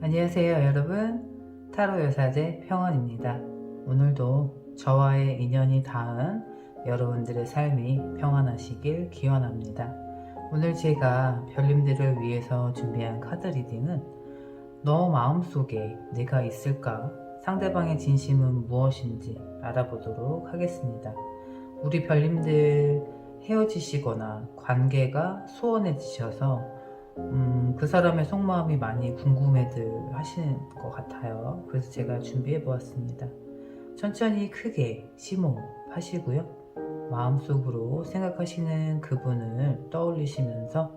안녕하세요 여러분, 타로 여사제 평원입니다. 오늘도 저와의 인연이 닿은 여러분들의 삶이 평안하시길 기원합니다. 오늘 제가 별님들을 위해서 준비한 카드 리딩은 너 마음속에 내가 있을까? 상대방의 진심은 무엇인지 알아보도록 하겠습니다. 우리 별님들 헤어지시거나 관계가 소원해지셔서 그 사람의 속마음이 많이 궁금해들 하시는 것 같아요. 그래서 제가 준비해 보았습니다. 천천히 크게 심호흡하시고요. 마음속으로 생각하시는 그분을 떠올리시면서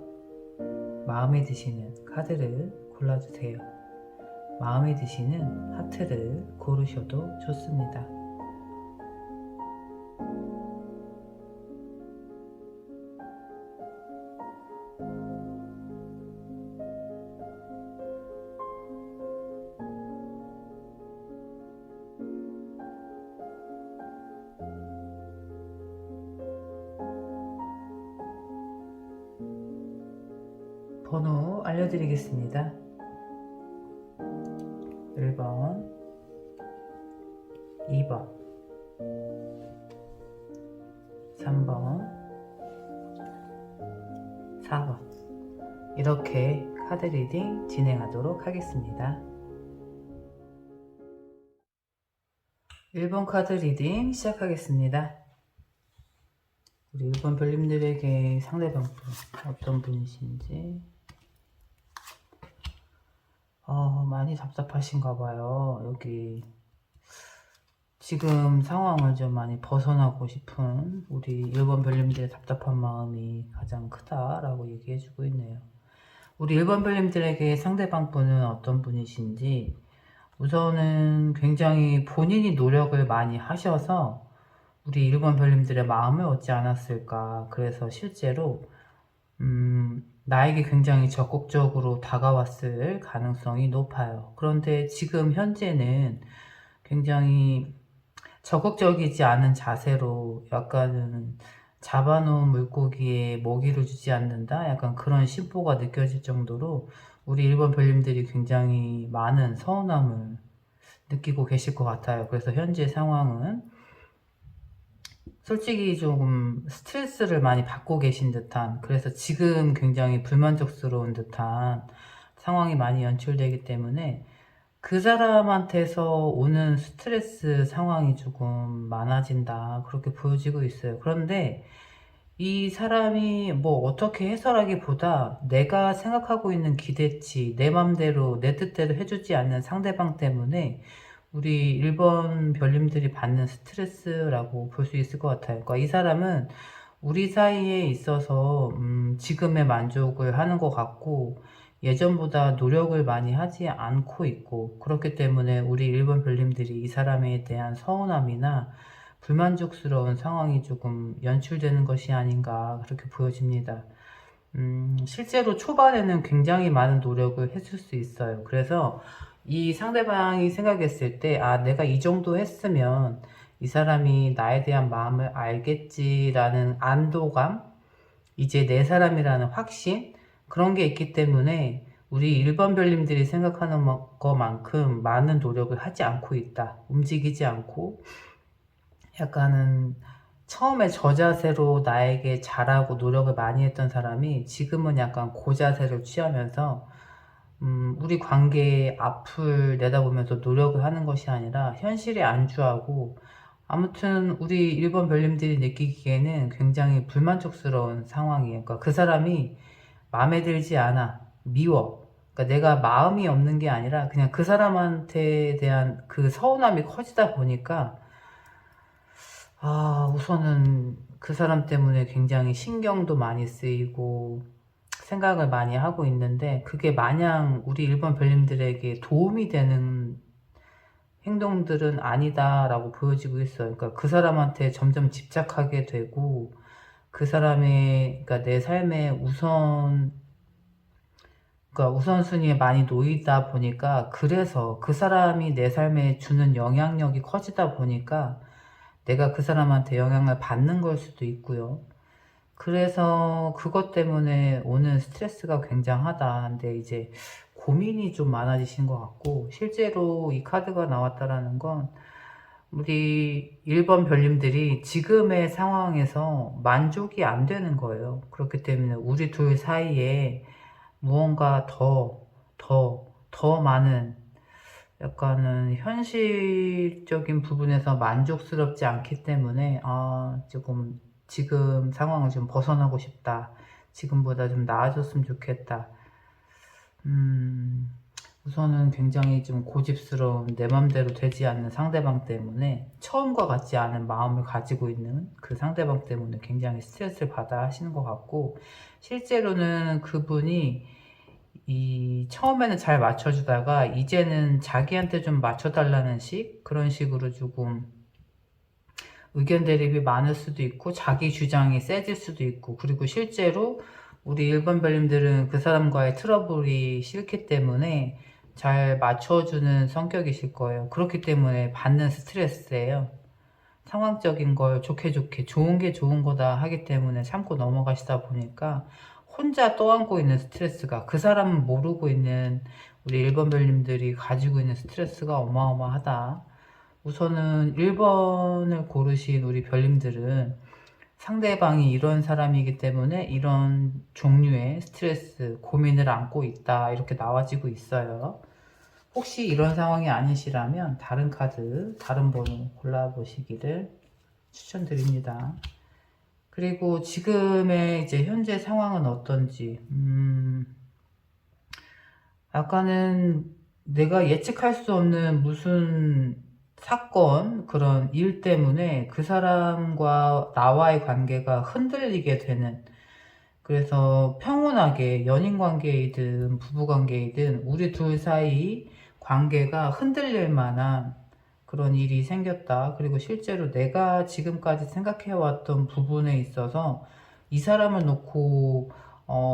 마음에 드시는 카드를 골라주세요. 마음에 드시는 하트를 고르셔도 좋습니다. 번호 알려드리겠습니다. 1번, 2번, 3번, 4번. 이렇게 카드 리딩 진행하도록 하겠습니다. 1번 카드 리딩 시작하겠습니다. 우리 1번 별님들에게 상대방 분 어떤 분이신지 많이 답답하신가 봐요. 여기 지금 상황을 좀 많이 벗어나고 싶은 우리 1번 별님들의 답답한 마음이 가장 크다라고 얘기해주고 있네요. 우리 1번 별님들에게 상대방 분은 어떤 분이신지 우선은 굉장히 본인이 노력을 많이 하셔서 우리 1번 별님들의 마음을 얻지 않았을까. 그래서 실제로 나에게 굉장히 적극적으로 다가왔을 가능성이 높아요. 그런데 지금 현재는 굉장히 적극적이지 않은 자세로 약간은 잡아놓은 물고기에 먹이를 주지 않는다? 약간 그런 심보가 느껴질 정도로 우리 1번 별님들이 굉장히 많은 서운함을 느끼고 계실 것 같아요. 그래서 현재 상황은 솔직히 조금 스트레스를 많이 받고 계신 듯한, 그래서 지금 굉장히 불만족스러운 듯한 상황이 많이 연출되기 때문에 그 사람한테서 오는 스트레스 상황이 조금 많아진다, 그렇게 보여지고 있어요. 그런데 이 사람이 뭐 어떻게 해설하기보다 내가 생각하고 있는 기대치, 내 맘대로 내 뜻대로 해주지 않는 상대방 때문에 우리 1번 별님들이 받는 스트레스라고 볼 수 있을 것 같아요. 그러니까 이 사람은 우리 사이에 있어서 지금의 만족을 하는 것 같고 예전보다 노력을 많이 하지 않고 있고, 그렇기 때문에 우리 1번 별님들이 이 사람에 대한 서운함이나 불만족스러운 상황이 조금 연출되는 것이 아닌가, 그렇게 보여집니다. 실제로 초반에는 굉장히 많은 노력을 했을 수 있어요. 그래서 이 상대방이 생각했을 때, 내가 이 정도 했으면 이 사람이 나에 대한 마음을 알겠지라는 안도감, 이제 내 사람이라는 확신, 그런 게 있기 때문에 우리 1번 별님들이 생각하는 것만큼 많은 노력을 하지 않고 있다. 움직이지 않고 약간은 처음에 저 자세로 나에게 잘하고 노력을 많이 했던 사람이 지금은 약간 그 자세를 취하면서 우리 관계의 앞을 내다보면서 노력을 하는 것이 아니라 현실에 안주하고, 아무튼 우리 1번 별님들이 느끼기에는 굉장히 불만족스러운 상황이에요. 그러니까 그 사람이 마음에 들지 않아, 미워. 그러니까 내가 마음이 없는 게 아니라 그냥 그 사람한테 대한 그 서운함이 커지다 보니까 우선은 그 사람 때문에 굉장히 신경도 많이 쓰이고 생각을 많이 하고 있는데, 그게 마냥 우리 1번 별님들에게 도움이 되는 행동들은 아니다라고 보여지고 있어요. 그러니까 그 사람한테 점점 집착하게 되고, 그 사람의, 그러니까 내 삶의 그러니까 우선순위에 많이 놓이다 보니까, 그래서 그 사람이 내 삶에 주는 영향력이 커지다 보니까 내가 그 사람한테 영향을 받는 걸 수도 있고요. 그래서 그것 때문에 오는 스트레스가 굉장하다. 근데 이제 고민이 좀 많아지신 것 같고, 실제로 이 카드가 나왔다라는 건 우리 1번 별님들이 지금의 상황에서 만족이 안 되는 거예요. 그렇기 때문에 우리 둘 사이에 무언가 더 많은 약간은 현실적인 부분에서 만족스럽지 않기 때문에 조금 지금 상황을 좀 벗어나고 싶다. 지금보다 좀 나아졌으면 좋겠다. 우선은 굉장히 좀 고집스러운 내 맘대로 되지 않는 상대방 때문에 처음과 같지 않은 마음을 가지고 있는 그 상대방 때문에 굉장히 스트레스를 받아 하시는 것 같고, 실제로는 그분이 처음에는 잘 맞춰주다가 이제는 자기한테 좀 맞춰달라는 그런 식으로 조금 의견 대립이 많을 수도 있고 자기 주장이 세질 수도 있고, 그리고 실제로 우리 1번 별님들은 그 사람과의 트러블이 싫기 때문에 잘 맞춰주는 성격이실 거예요. 그렇기 때문에 받는 스트레스예요. 상황적인 걸 좋게 좋은 게 좋은 거다 하기 때문에 참고 넘어가시다 보니까 혼자 떠안고 있는 스트레스가, 그 사람은 모르고 있는 우리 1번 별님들이 가지고 있는 스트레스가 어마어마하다. 우선은 1번을 고르신 우리 별님들은 상대방이 이런 사람이기 때문에 이런 종류의 스트레스, 고민을 안고 있다, 이렇게 나와지고 있어요. 혹시 이런 상황이 아니시라면 다른 카드, 다른 번호 골라보시기를 추천드립니다. 그리고 지금의 이제 현재 상황은 어떤지, 약간은 내가 예측할 수 없는 무슨 사건, 그런 일 때문에 그 사람과 나와의 관계가 흔들리게 되는, 그래서 평온하게 연인 관계이든 부부 관계이든 우리 둘 사이 관계가 흔들릴 만한 그런 일이 생겼다. 그리고 실제로 내가 지금까지 생각해왔던 부분에 있어서 이 사람을 놓고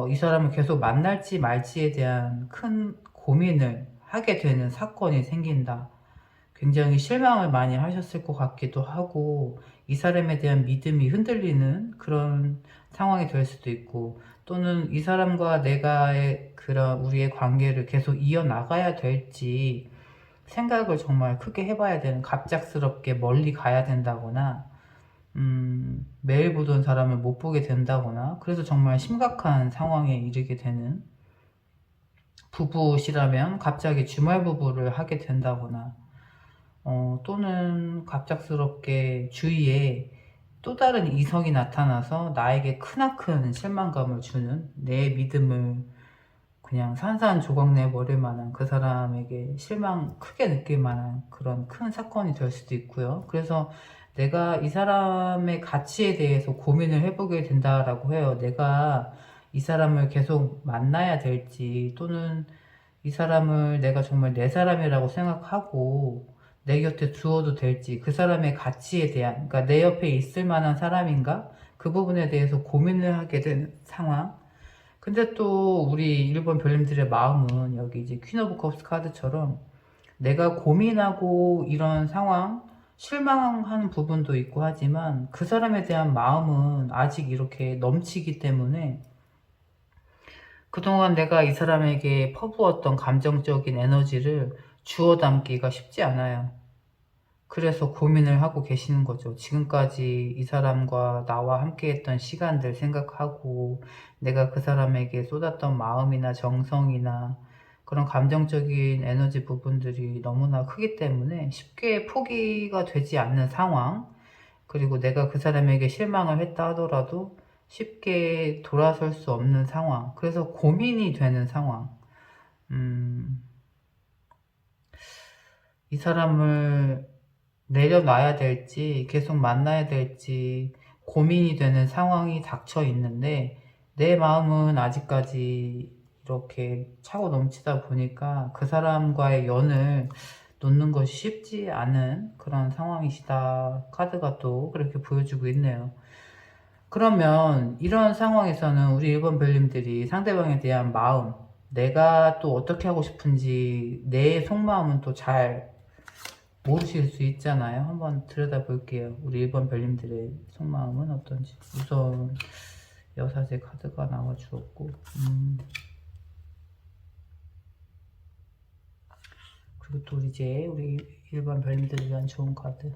이 사람을 계속 만날지 말지에 대한 큰 고민을 하게 되는 사건이 생긴다. 굉장히 실망을 많이 하셨을 것 같기도 하고, 이 사람에 대한 믿음이 흔들리는 그런 상황이 될 수도 있고, 또는 이 사람과 내가의 그런 우리의 관계를 계속 이어나가야 될지 생각을 정말 크게 해봐야 되는, 갑작스럽게 멀리 가야 된다거나, 매일 보던 사람을 못 보게 된다거나, 그래서 정말 심각한 상황에 이르게 되는, 부부시라면 갑자기 주말 부부를 하게 된다거나, 또는 갑작스럽게 주위에 또 다른 이성이 나타나서 나에게 크나큰 실망감을 주는, 내 믿음을 그냥 산산조각 내버릴 만한, 그 사람에게 실망 크게 느낄 만한 그런 큰 사건이 될 수도 있고요. 그래서 내가 이 사람의 가치에 대해서 고민을 해보게 된다라고 해요. 내가 이 사람을 계속 만나야 될지, 또는 이 사람을 내가 정말 내 사람이라고 생각하고 내 곁에 두어도 될지, 그 사람의 가치에 대한, 그러니까 내 옆에 있을 만한 사람인가? 그 부분에 대해서 고민을 하게 되는 상황. 근데 또 우리 일본 별님들의 마음은 여기 이제 퀸 오브 컵스 카드처럼 내가 고민하고 이런 상황, 실망하는 부분도 있고 하지만 그 사람에 대한 마음은 아직 이렇게 넘치기 때문에 그동안 내가 이 사람에게 퍼부었던 감정적인 에너지를 주워 담기가 쉽지 않아요. 그래서 고민을 하고 계시는 거죠. 지금까지 이 사람과 나와 함께 했던 시간들 생각하고 내가 그 사람에게 쏟았던 마음이나 정성이나 그런 감정적인 에너지 부분들이 너무나 크기 때문에 쉽게 포기가 되지 않는 상황, 그리고 내가 그 사람에게 실망을 했다 하더라도 쉽게 돌아설 수 없는 상황, 그래서 고민이 되는 상황. 이 사람을 내려놔야 될지 계속 만나야 될지 고민이 되는 상황이 닥쳐 있는데, 내 마음은 아직까지 이렇게 차고 넘치다 보니까 그 사람과의 연을 놓는 것이 쉽지 않은 그런 상황이시다. 카드가 또 그렇게 보여주고 있네요. 그러면 이런 상황에서는 우리 1번 별님들이 상대방에 대한 마음, 내가 또 어떻게 하고 싶은지 내 속마음은 또 잘 모르실 수 있잖아요. 한번 들여다 볼게요. 우리 1번 별님들의 속마음은 어떤지. 우선 여사제 카드가 나와 주었고, 그리고 또 이제 우리 일반 별미들을 위한 좋은 카드.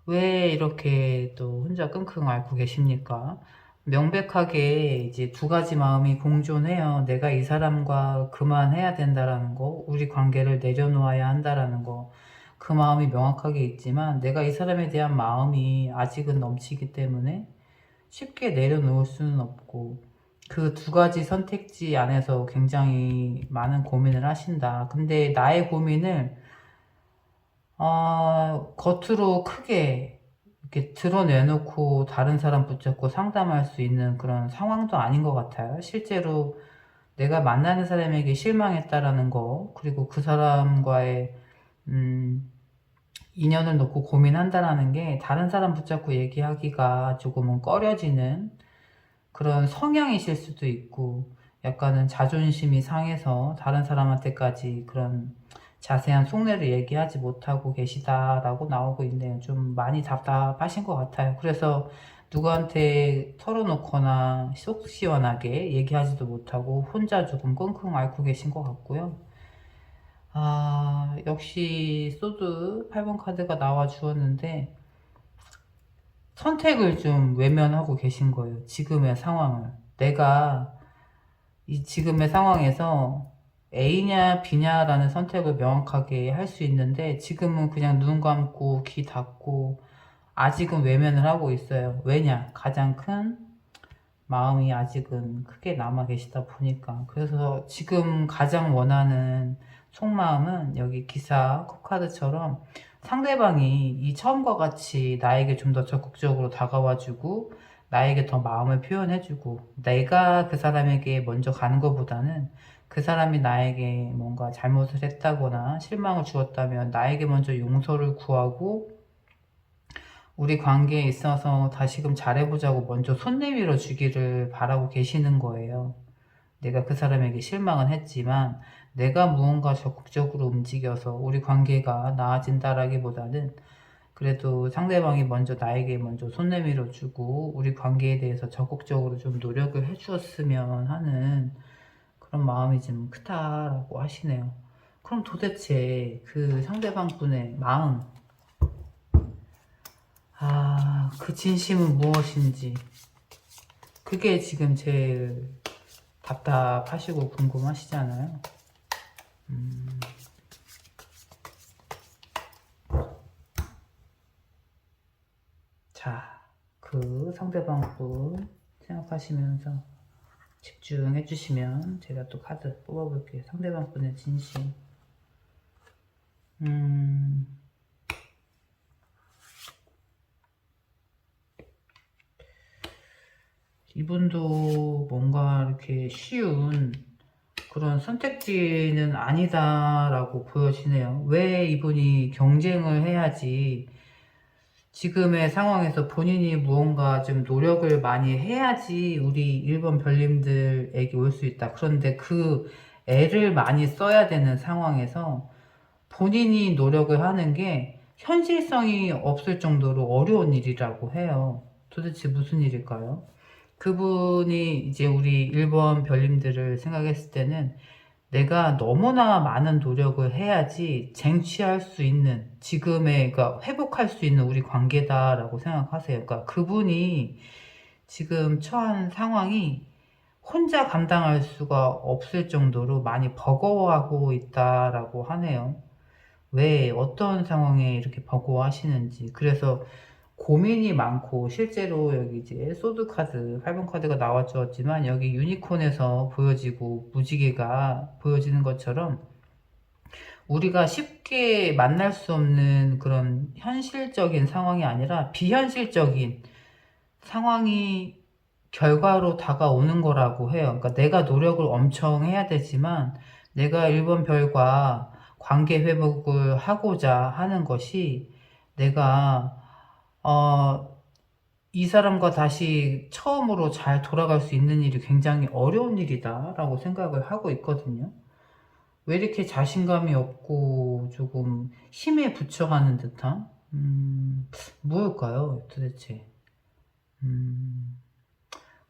왜 이렇게 또 혼자 끙끙 앓고 계십니까? 명백하게 이제 두 가지 마음이 공존해요. 내가 이 사람과 그만해야 된다라는 거, 우리 관계를 내려놓아야 한다라는 거, 그 마음이 명확하게 있지만 내가 이 사람에 대한 마음이 아직은 넘치기 때문에 쉽게 내려놓을 수는 없고, 그 두 가지 선택지 안에서 굉장히 많은 고민을 하신다. 근데 나의 고민을 겉으로 크게 이렇게 드러내놓고 다른 사람 붙잡고 상담할 수 있는 그런 상황도 아닌 것 같아요. 실제로 내가 만나는 사람에게 실망했다라는 거, 그리고 그 사람과의 인연을 놓고 고민한다라는 게 다른 사람 붙잡고 얘기하기가 조금은 꺼려지는 그런 성향이실 수도 있고, 약간은 자존심이 상해서 다른 사람한테까지 그런 자세한 속내를 얘기하지 못하고 계시다라고 나오고 있네요. 좀 많이 답답하신 것 같아요. 그래서 누구한테 털어놓거나 속 시원하게 얘기하지도 못하고 혼자 조금 끙끙 앓고 계신 것 같고요. 역시 소드 8번 카드가 나와 주었는데 선택을 좀 외면하고 계신 거예요. 지금의 상황을. 내가 이 지금의 상황에서 A냐 B냐라는 선택을 명확하게 할 수 있는데 지금은 그냥 눈 감고 귀 닫고 아직은 외면을 하고 있어요. 왜냐? 가장 큰 마음이 아직은 크게 남아 계시다 보니까. 그래서 지금 가장 원하는 속마음은 여기 기사 컵카드처럼 상대방이 이 처음과 같이 나에게 좀 더 적극적으로 다가와주고 나에게 더 마음을 표현해주고 내가 그 사람에게 먼저 가는 것보다는 그 사람이 나에게 뭔가 잘못을 했다거나 실망을 주었다면 나에게 먼저 용서를 구하고 우리 관계에 있어서 다시금 잘해보자고 먼저 손 내밀어 주기를 바라고 계시는 거예요. 내가 그 사람에게 실망은 했지만 내가 무언가 적극적으로 움직여서 우리 관계가 나아진다라기보다는 그래도 상대방이 먼저 나에게 먼저 손 내밀어 주고 우리 관계에 대해서 적극적으로 좀 노력을 해 주었으면 하는 그런 마음이 좀 크다라고 하시네요. 그럼 도대체 그 상대방 분의 마음, 그 진심은 무엇인지, 그게 지금 제일 답답하시고 궁금하시잖아요. 자, 그 상대방 분 생각하시면서 집중해 주시면 제가 또 카드 뽑아볼게요. 상대방 분의 진심. 이분도 뭔가 이렇게 쉬운 그런 선택지는 아니다라고 보여지네요. 왜 이분이 경쟁을 해야지, 지금의 상황에서 본인이 무언가 좀 노력을 많이 해야지 우리 1번 별님들에게 올 수 있다. 그런데 그 애를 많이 써야 되는 상황에서 본인이 노력을 하는 게 현실성이 없을 정도로 어려운 일이라고 해요. 도대체 무슨 일일까요? 그분이 이제 우리 1번 별님들을 생각했을 때는 내가 너무나 많은 노력을 해야지 쟁취할 수 있는 지금의, 그러니까 회복할 수 있는 우리 관계다라고 생각하세요. 그러니까 그분이 지금 처한 상황이 혼자 감당할 수가 없을 정도로 많이 버거워하고 있다라고 하네요. 왜, 어떤 상황에 이렇게 버거워하시는지. 그래서 고민이 많고, 실제로 여기 이제 소드 카드, 8번 카드가 나와주었지만 여기 유니콘에서 보여지고 무지개가 보여지는 것처럼 우리가 쉽게 만날 수 없는 그런 현실적인 상황이 아니라 비현실적인 상황이 결과로 다가오는 거라고 해요. 그러니까 내가 노력을 엄청 해야 되지만 내가 1번 별과 관계 회복을 하고자 하는 것이 내가 이 사람과 다시 처음으로 잘 돌아갈 수 있는 일이 굉장히 어려운 일이다라고 생각을 하고 있거든요. 왜 이렇게 자신감이 없고 조금 힘에 부처하는 듯한? 무엇일까요, 도대체?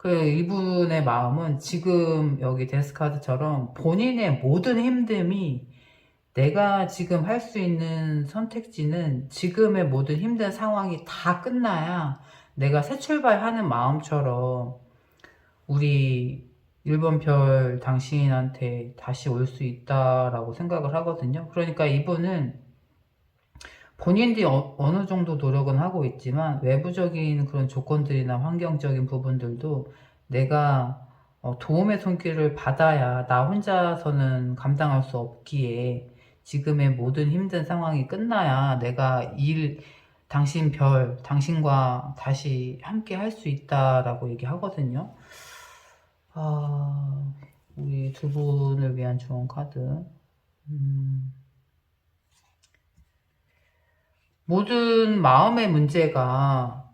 이분의 마음은 지금 여기 데스카드처럼 본인의 모든 힘듦이 내가 지금 할 수 있는 선택지는 지금의 모든 힘든 상황이 다 끝나야 내가 새 출발하는 마음처럼 우리 1번 별 당신한테 다시 올 수 있다라고 생각을 하거든요. 그러니까 이분은 본인들이 어느 정도 노력은 하고 있지만 외부적인 그런 조건들이나 환경적인 부분들도 내가 도움의 손길을 받아야 나 혼자서는 감당할 수 없기에 지금의 모든 힘든 상황이 끝나야 내가 당신과 다시 함께 할 수 있다라고 얘기하거든요. 우리 두 분을 위한 좋은 카드. 모든 마음의 문제가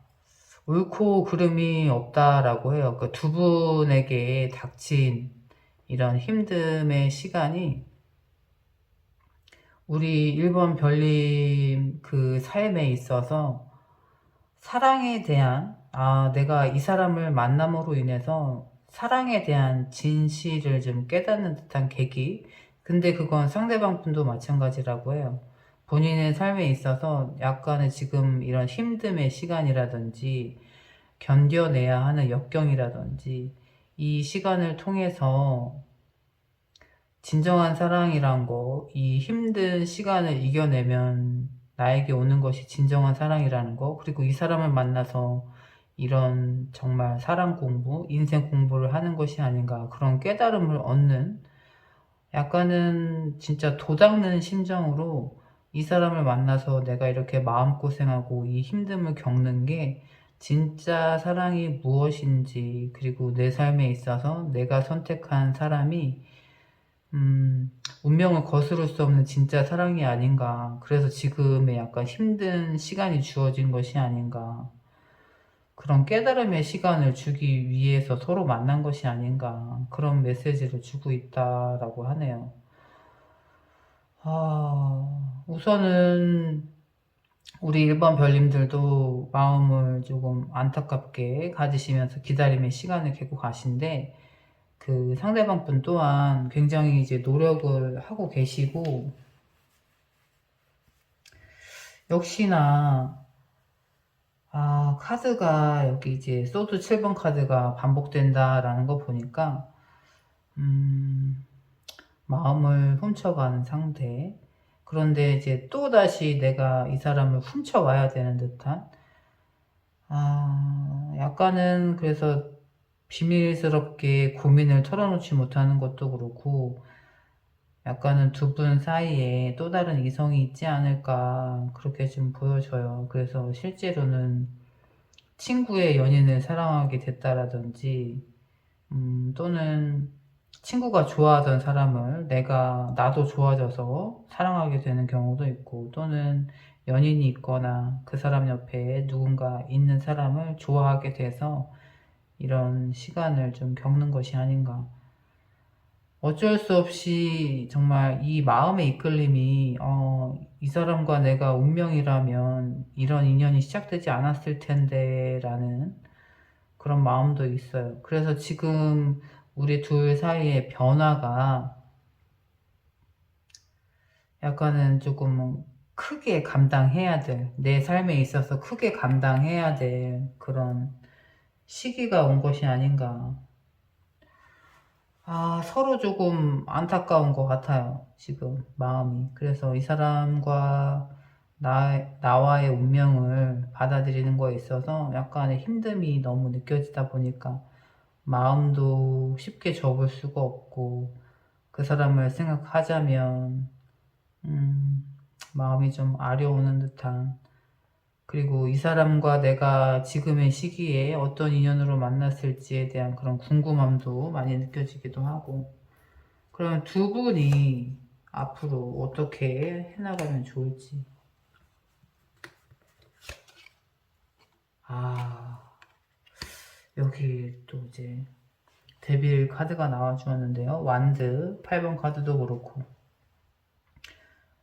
옳고 그름이 없다라고 해요. 그 두 분에게 닥친 이런 힘듦의 시간이 우리 1번 별님 그 삶에 있어서 사랑에 대한, 내가 이 사람을 만남으로 인해서 사랑에 대한 진실을 좀 깨닫는 듯한 계기. 근데 그건 상대방 분도 마찬가지라고 해요. 본인의 삶에 있어서 약간의 지금 이런 힘듦의 시간이라든지 견뎌내야 하는 역경이라든지 이 시간을 통해서 진정한 사랑이란 거, 이 힘든 시간을 이겨내면 나에게 오는 것이 진정한 사랑이라는 거, 그리고 이 사람을 만나서 이런 정말 사랑 공부, 인생 공부를 하는 것이 아닌가, 그런 깨달음을 얻는 약간은 진짜 도닦는 심정으로 이 사람을 만나서 내가 이렇게 마음고생하고 이 힘듦을 겪는 게 진짜 사랑이 무엇인지, 그리고 내 삶에 있어서 내가 선택한 사람이 운명을 거스를 수 없는 진짜 사랑이 아닌가. 그래서 지금의 약간 힘든 시간이 주어진 것이 아닌가. 그런 깨달음의 시간을 주기 위해서 서로 만난 것이 아닌가. 그런 메시지를 주고 있다라고 하네요. 우선은 우리 1번 별님들도 마음을 조금 안타깝게 가지시면서 기다림의 시간을 계속 가신데, 그 상대방 분 또한 굉장히 이제 노력을 하고 계시고, 역시나 카드가 여기 이제 소드 7번 카드가 반복된다라는 거 보니까 마음을 훔쳐가는 상태. 그런데 이제 또다시 내가 이 사람을 훔쳐와야 되는 듯한, 약간은 그래서 비밀스럽게 고민을 털어놓지 못하는 것도 그렇고, 약간은 두 분 사이에 또 다른 이성이 있지 않을까, 그렇게 좀 보여져요. 그래서 실제로는 친구의 연인을 사랑하게 됐다라든지, 또는 친구가 좋아하던 사람을 나도 좋아져서 사랑하게 되는 경우도 있고, 또는 연인이 있거나 그 사람 옆에 누군가 있는 사람을 좋아하게 돼서 이런 시간을 좀 겪는 것이 아닌가. 어쩔 수 없이 정말 이 마음의 이끌림이, 이 사람과 내가 운명이라면 이런 인연이 시작되지 않았을 텐데 라는 그런 마음도 있어요. 그래서 지금 우리 둘 사이의 변화가 약간은 조금 크게 감당해야 내 삶에 있어서 크게 감당해야 될 그런 시기가 온 것이 아닌가. 서로 조금 안타까운 것 같아요, 지금 마음이. 그래서 이 사람과 나와의 운명을 받아들이는 거에 있어서 약간의 힘듦이 너무 느껴지다 보니까 마음도 쉽게 접을 수가 없고, 그 사람을 생각하자면 마음이 좀 아려오는 듯한, 그리고 이 사람과 내가 지금의 시기에 어떤 인연으로 만났을지에 대한 그런 궁금함도 많이 느껴지기도 하고. 그러면 두 분이 앞으로 어떻게 해나가면 좋을지. 여기 또 이제 데빌 카드가 나와주었는데요. 완드 8번 카드도 그렇고,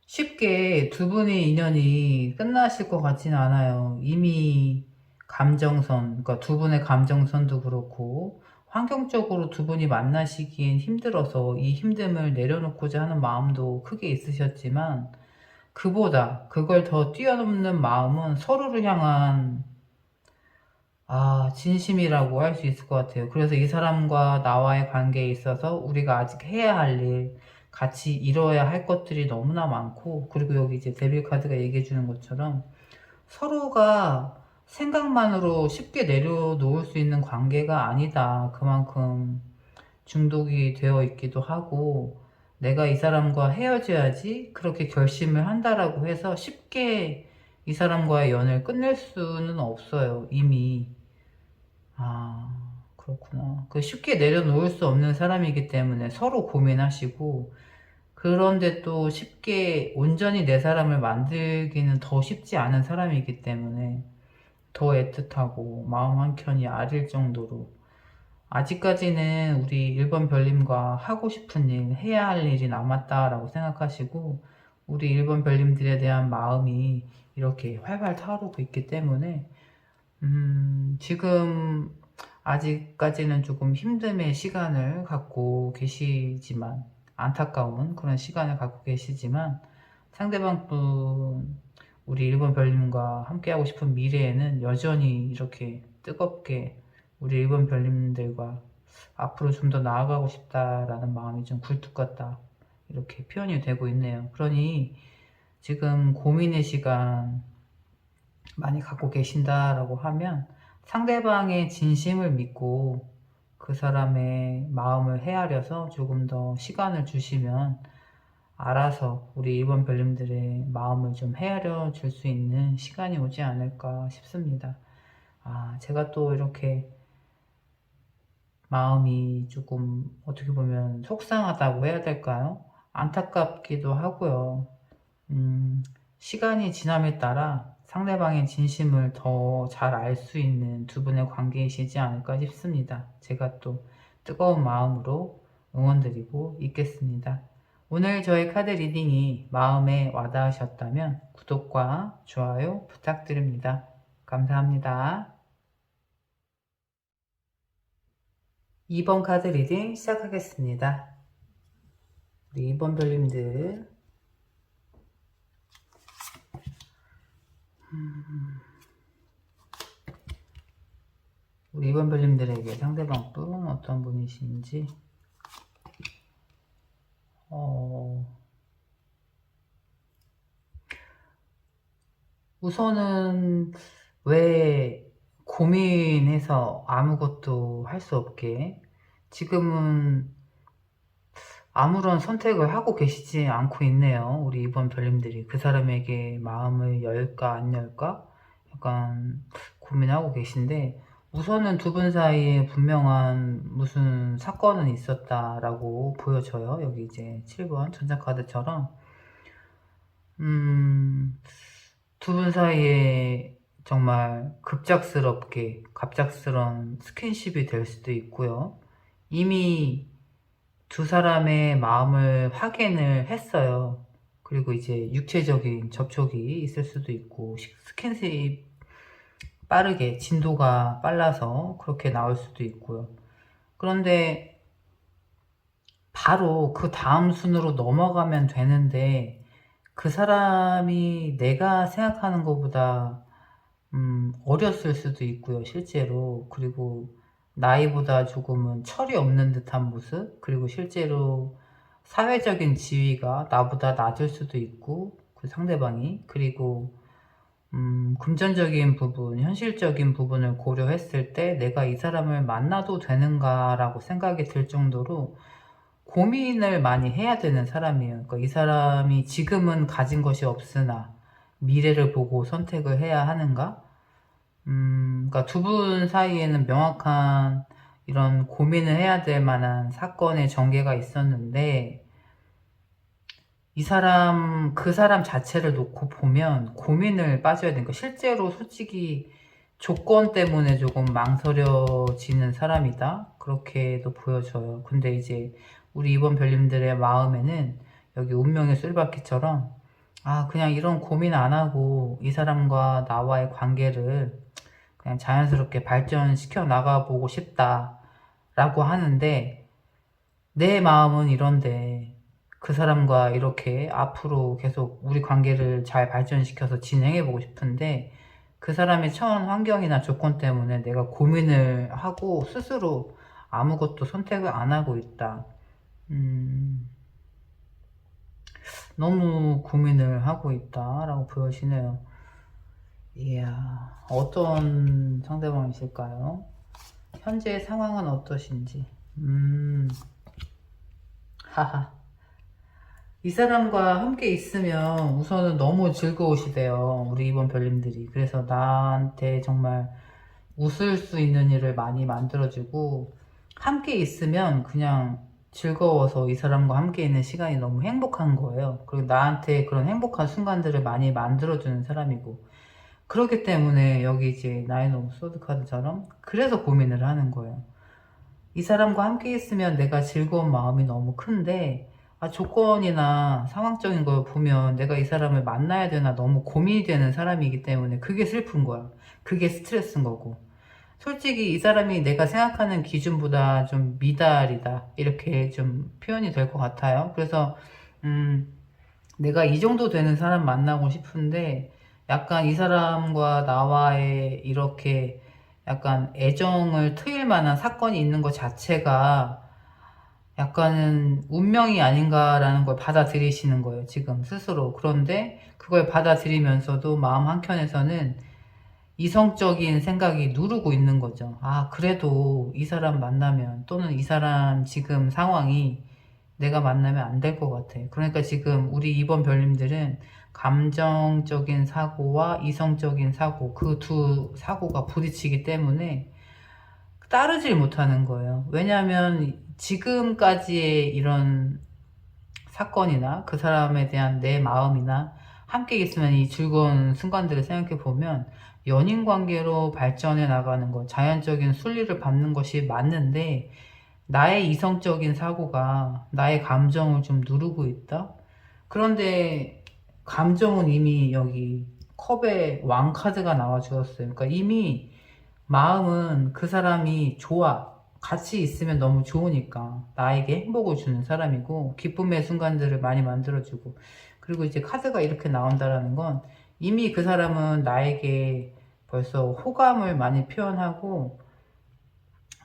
쉽게 두 분의 인연이 끝나실 것 같지는 않아요. 이미 감정선, 그러니까 두 분의 감정선도 그렇고 환경적으로 두 분이 만나시기엔 힘들어서 이 힘듦을 내려놓고자 하는 마음도 크게 있으셨지만 그보다 그걸 더 뛰어넘는 마음은 서로를 향한 진심이라고 할 수 있을 것 같아요. 그래서 이 사람과 나와의 관계에 있어서 우리가 아직 해야 할 일, 같이 이뤄야 할 것들이 너무나 많고, 그리고 여기 이제 데빌 카드가 얘기해 주는 것처럼 서로가 생각만으로 쉽게 내려놓을 수 있는 관계가 아니다. 그만큼 중독이 되어 있기도 하고, 내가 이 사람과 헤어져야지 그렇게 결심을 한다라고 해서 쉽게 이 사람과의 연을 끝낼 수는 없어요. 이미. 그렇구나. 그 쉽게 내려놓을 수 없는 사람이기 때문에 서로 고민하시고, 그런데 또 쉽게 온전히 내 사람을 만들기는 더 쉽지 않은 사람이기 때문에 더 애틋하고 마음 한켠이 아릴 정도로 아직까지는 우리 1번 별님과 하고 싶은 일, 해야 할 일이 남았다라고 생각하시고 우리 1번 별님들에 대한 마음이 이렇게 활활 타오르고 있기 때문에 지금 아직까지는 조금 힘듦의 시간을 갖고 계시지만 안타까운 그런 시간을 갖고 계시지만 상대방 분 우리 1번 별님과 함께하고 싶은 미래에는 여전히 이렇게 뜨겁게 우리 1번 별님들과 앞으로 좀 더 나아가고 싶다라는 마음이 좀 굴뚝 같다 이렇게 표현이 되고 있네요. 그러니 지금 고민의 시간 많이 갖고 계신다라고 하면 상대방의 진심을 믿고 그 사람의 마음을 헤아려서 조금 더 시간을 주시면 알아서 우리 1번 별님들의 마음을 좀 헤아려 줄 수 있는 시간이 오지 않을까 싶습니다. 제가 또 이렇게 마음이 조금 어떻게 보면 속상하다고 해야 될까요? 안타깝기도 하고요. 시간이 지남에 따라 상대방의 진심을 더 잘 알 수 있는 두 분의 관계이시지 않을까 싶습니다. 제가 또 뜨거운 마음으로 응원드리고 있겠습니다. 오늘 저희 카드 리딩이 마음에 와닿으셨다면 구독과 좋아요 부탁드립니다. 감사합니다. 2번 카드 리딩 시작하겠습니다. 우리 2번 별님들 우리 2번 별님들에게 상대방 분 어떤 분이신지 우선은 왜 고민해서 아무것도 할 수 없게 지금은 아무런 선택을 하고 계시지 않고 있네요. 우리 2번 별님들이 그 사람에게 마음을 열까 안 열까 약간 고민하고 계신데 우선은 두 분 사이에 분명한 무슨 사건은 있었다라고 보여져요. 여기 이제 7번 전자카드처럼 두 분 사이에 정말 급작스럽게 갑작스런 스킨십이 될 수도 있고요. 이미 두 사람의 마음을 확인을 했어요. 그리고 이제 육체적인 접촉이 있을 수도 있고 스킨십 빠르게 진도가 빨라서 그렇게 나올 수도 있고요. 그런데 바로 그 다음 순으로 넘어가면 되는데 그 사람이 내가 생각하는 것보다 어렸을 수도 있고요, 실제로. 그리고 나이보다 조금은 철이 없는 듯한 모습, 그리고 실제로 사회적인 지위가 나보다 낮을 수도 있고, 그 상대방이. 그리고 금전적인 부분, 현실적인 부분을 고려했을 때 내가 이 사람을 만나도 되는가라고 생각이 들 정도로 고민을 많이 해야 되는 사람이에요. 그러니까 이 사람이 지금은 가진 것이 없으나 미래를 보고 선택을 해야 하는가? 그러니까 두 분 사이에는 명확한 이런 고민을 해야 될 만한 사건의 전개가 있었는데 이 사람, 그 사람 자체를 놓고 보면 고민을 빠져야 되니까 실제로 솔직히 조건 때문에 조금 망설여지는 사람이다. 그렇게도 보여져요. 근데 이제 우리 이번 별님들의 마음에는 여기 운명의 술바퀴처럼 그냥 이런 고민 안 하고 이 사람과 나와의 관계를 그냥 자연스럽게 발전시켜 나가보고 싶다라고 하는데, 내 마음은 이런데 그 사람과 이렇게 앞으로 계속 우리 관계를 잘 발전시켜서 진행해보고 싶은데, 그 사람의 처한 환경이나 조건 때문에 내가 고민을 하고 스스로 아무것도 선택을 안 하고 있다. 음, 너무 고민을 하고 있다라고 보여지네요. 이야, 어떤 상대방이실까요? 현재 상황은 어떠신지. 하하. 이 사람과 함께 있으면 우선은 너무 즐거우시대요. 우리 이번 별님들이. 그래서 나한테 정말 웃을 수 있는 일을 많이 만들어주고, 함께 있으면 그냥 즐거워서 이 사람과 함께 있는 시간이 너무 행복한 거예요. 그리고 나한테 그런 행복한 순간들을 많이 만들어주는 사람이고, 그렇기 때문에 여기 이제 나인 오브 소드 카드처럼 그래서 고민을 하는 거예요. 이 사람과 함께 있으면 내가 즐거운 마음이 너무 큰데, 조건이나 상황적인 걸 보면 내가 이 사람을 만나야 되나 너무 고민이 되는 사람이기 때문에 그게 슬픈 거야. 그게 스트레스인 거고. 솔직히 이 사람이 내가 생각하는 기준보다 좀 미달이다. 이렇게 좀 표현이 될 것 같아요. 그래서, 내가 이 정도 되는 사람 만나고 싶은데, 약간 이 사람과 나와의 이렇게 약간 애정을 트일 만한 사건이 있는 것 자체가 약간은 운명이 아닌가라는 걸 받아들이시는 거예요, 지금 스스로. 그런데 그걸 받아들이면서도 마음 한켠에서는 이성적인 생각이 누르고 있는 거죠. 그래도 이 사람 만나면, 또는 이 사람 지금 상황이 내가 만나면 안 될 것 같아. 그러니까 지금 우리 이번 별님들은 감정적인 사고와 이성적인 사고, 그 두 사고가 부딪히기 때문에 따르질 못하는 거예요. 왜냐하면 지금까지의 이런 사건이나 그 사람에 대한 내 마음이나 함께 있으면 이 즐거운 순간들을 생각해 보면, 연인 관계로 발전해 나가는 것, 자연적인 순리를 밟는 것이 맞는데, 나의 이성적인 사고가 나의 감정을 좀 누르고 있다? 그런데 감정은 이미 여기 컵에 왕 카드가 나와 주었어요. 그러니까 이미 마음은 그 사람이 좋아. 같이 있으면 너무 좋으니까. 나에게 행복을 주는 사람이고, 기쁨의 순간들을 많이 만들어주고. 그리고 이제 카드가 이렇게 나온다라는 건 이미 그 사람은 나에게 벌써 호감을 많이 표현하고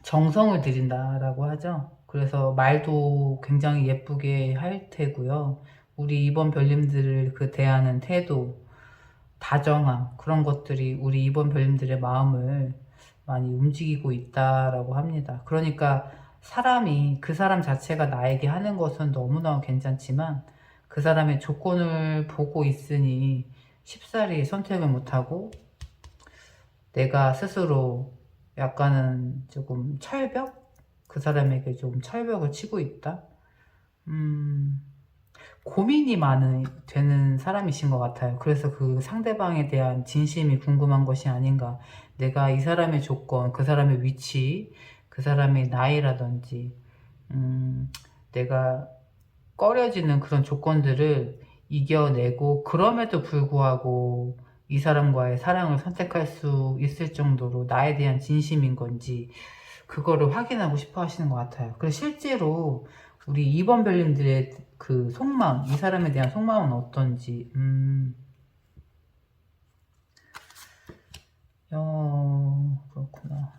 정성을 들인다라고 하죠. 그래서 말도 굉장히 예쁘게 할 테고요. 우리 이번 별님들을 그 대하는 태도, 다정함, 그런 것들이 우리 이번 별님들의 마음을 많이 움직이고 있다라고 합니다. 그러니까 사람이, 그 사람 자체가 나에게 하는 것은 너무나 괜찮지만 그 사람의 조건을 보고 있으니 쉽사리 선택을 못하고, 내가 스스로 약간은 조금 철벽? 그 사람에게 좀 철벽을 치고 있다? 고민이 많은, 되는 사람이신 것 같아요. 그래서 그 상대방에 대한 진심이 궁금한 것이 아닌가. 내가 이 사람의 조건, 그 사람의 위치, 그 사람의 나이라든지, 내가 꺼려지는 그런 조건들을 이겨내고, 그럼에도 불구하고 이 사람과의 사랑을 선택할 수 있을 정도로 나에 대한 진심인 건지, 그거를 확인하고 싶어 하시는 것 같아요. 그래서 실제로 우리 이번 별님들의 그 속마음, 이 사람에 대한 속마음은 어떤지, 그렇구나.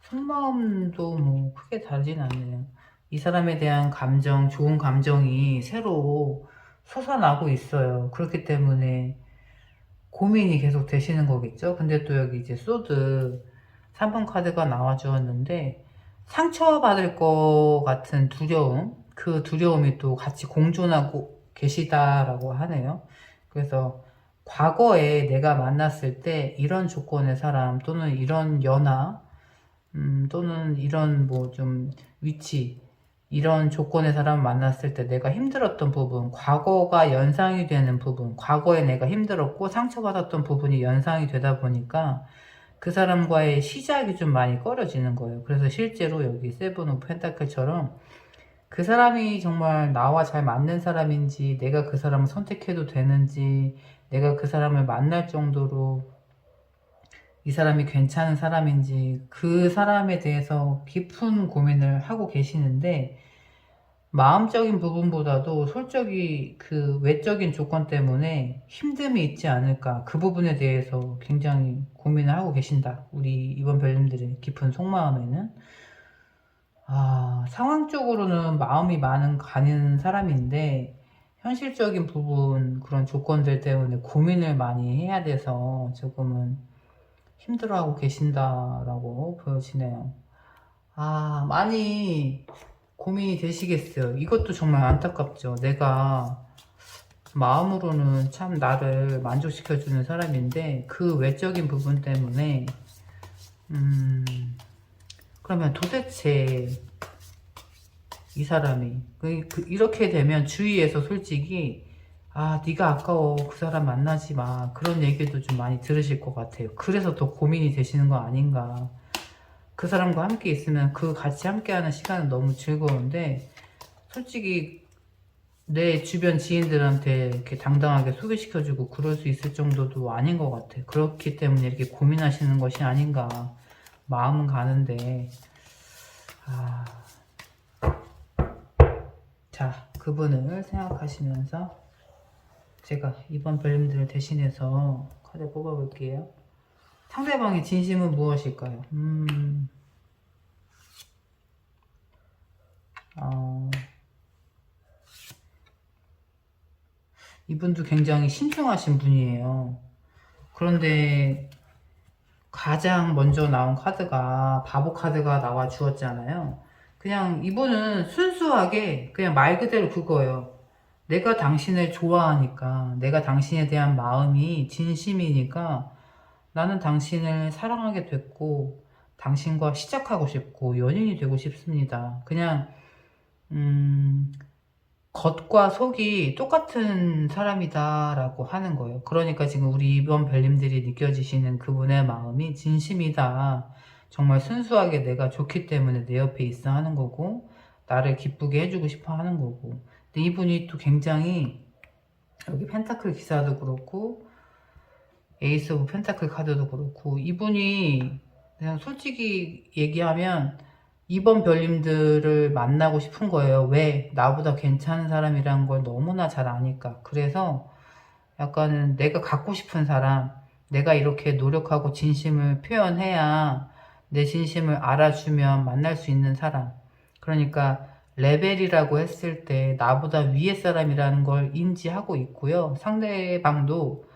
속마음도 뭐 크게 다르진 않네요. 이 사람에 대한 감정, 좋은 감정이 새로 솟아나고 있어요. 그렇기 때문에 고민이 계속 되시는 거겠죠? 근데 또 여기 이제 소드 3번 카드가 나와 주었는데, 상처받을 것 같은 두려움, 그 두려움이 또 같이 공존하고 계시다라고 하네요. 그래서 과거에 내가 만났을 때 이런 조건의 사람, 또는 이런 연하, 또는 이런 뭐 좀 위치, 이런 조건의 사람을 만났을 때 내가 힘들었던 부분, 과거가 연상이 되는 부분, 과거에 내가 힘들었고 상처받았던 부분이 연상이 되다 보니까 그 사람과의 시작이 좀 많이 꺼려지는 거예요. 그래서 실제로 여기 세븐 오브 펜타클처럼 그 사람이 정말 나와 잘 맞는 사람인지, 내가 그 사람을 선택해도 되는지, 내가 그 사람을 만날 정도로 이 사람이 괜찮은 사람인지 그 사람에 대해서 깊은 고민을 하고 계시는데, 마음적인 부분보다도 솔직히 그 외적인 조건 때문에 힘듦이 있지 않을까, 그 부분에 대해서 굉장히 고민을 하고 계신다. 우리 이번 별님들의 깊은 속마음에는 상황적으로는 마음이 많은 가는 사람인데, 현실적인 부분, 그런 조건들 때문에 고민을 많이 해야 돼서 조금은 힘들어하고 계신다라고 보여지네요. 많이 고민이 되시겠어요. 이것도 정말 안타깝죠. 내가 마음으로는 참 나를 만족시켜주는 사람인데, 그 외적인 부분 때문에, 음, 그러면 도대체 이 사람이, 이렇게 되면 주위에서 솔직히, 네가 아까워, 그 사람 만나지 마, 그런 얘기도 좀 많이 들으실 것 같아요. 그래서 더 고민이 되시는 거 아닌가. 그 사람과 함께 있으면 그 같이 함께하는 시간은 너무 즐거운데, 솔직히 내 주변 지인들한테 이렇게 당당하게 소개시켜주고 그럴 수 있을 정도도 아닌 것 같아. 그렇기 때문에 이렇게 고민하시는 것이 아닌가. 마음은 가는데, 아, 자, 그분을 생각하시면서 제가 이번 별님들을 대신해서 카드 뽑아볼게요. 상대방의 진심은 무엇일까요? 이분도 굉장히 신중하신 분이에요. 그런데 가장 먼저 나온 카드가 바보 카드가 나와 주었잖아요. 그냥 이분은 순수하게 그냥 말 그대로 그거예요. 내가 당신을 좋아하니까, 내가 당신에 대한 마음이 진심이니까 나는 당신을 사랑하게 됐고, 당신과 시작하고 싶고 연인이 되고 싶습니다. 그냥 겉과 속이 똑같은 사람이다라고 하는 거예요. 그러니까 지금 우리 이번 별님들이 느껴지시는 그분의 마음이 진심이다. 정말 순수하게 내가 좋기 때문에 내 옆에 있어 하는 거고, 나를 기쁘게 해주고 싶어 하는 거고. 근데 이분이 또 굉장히, 여기 펜타클 기사도 그렇고 에이스 오브 펜타클 카드도 그렇고, 이분이 그냥 솔직히 얘기하면 이번 별님들을 만나고 싶은 거예요. 왜? 나보다 괜찮은 사람이라는 걸 너무나 잘 아니까. 그래서 약간은 내가 갖고 싶은 사람, 내가 이렇게 노력하고 진심을 표현해야 내 진심을 알아주면 만날 수 있는 사람. 그러니까 레벨이라고 했을 때 나보다 위에 사람이라는 걸 인지하고 있고요. 상대방도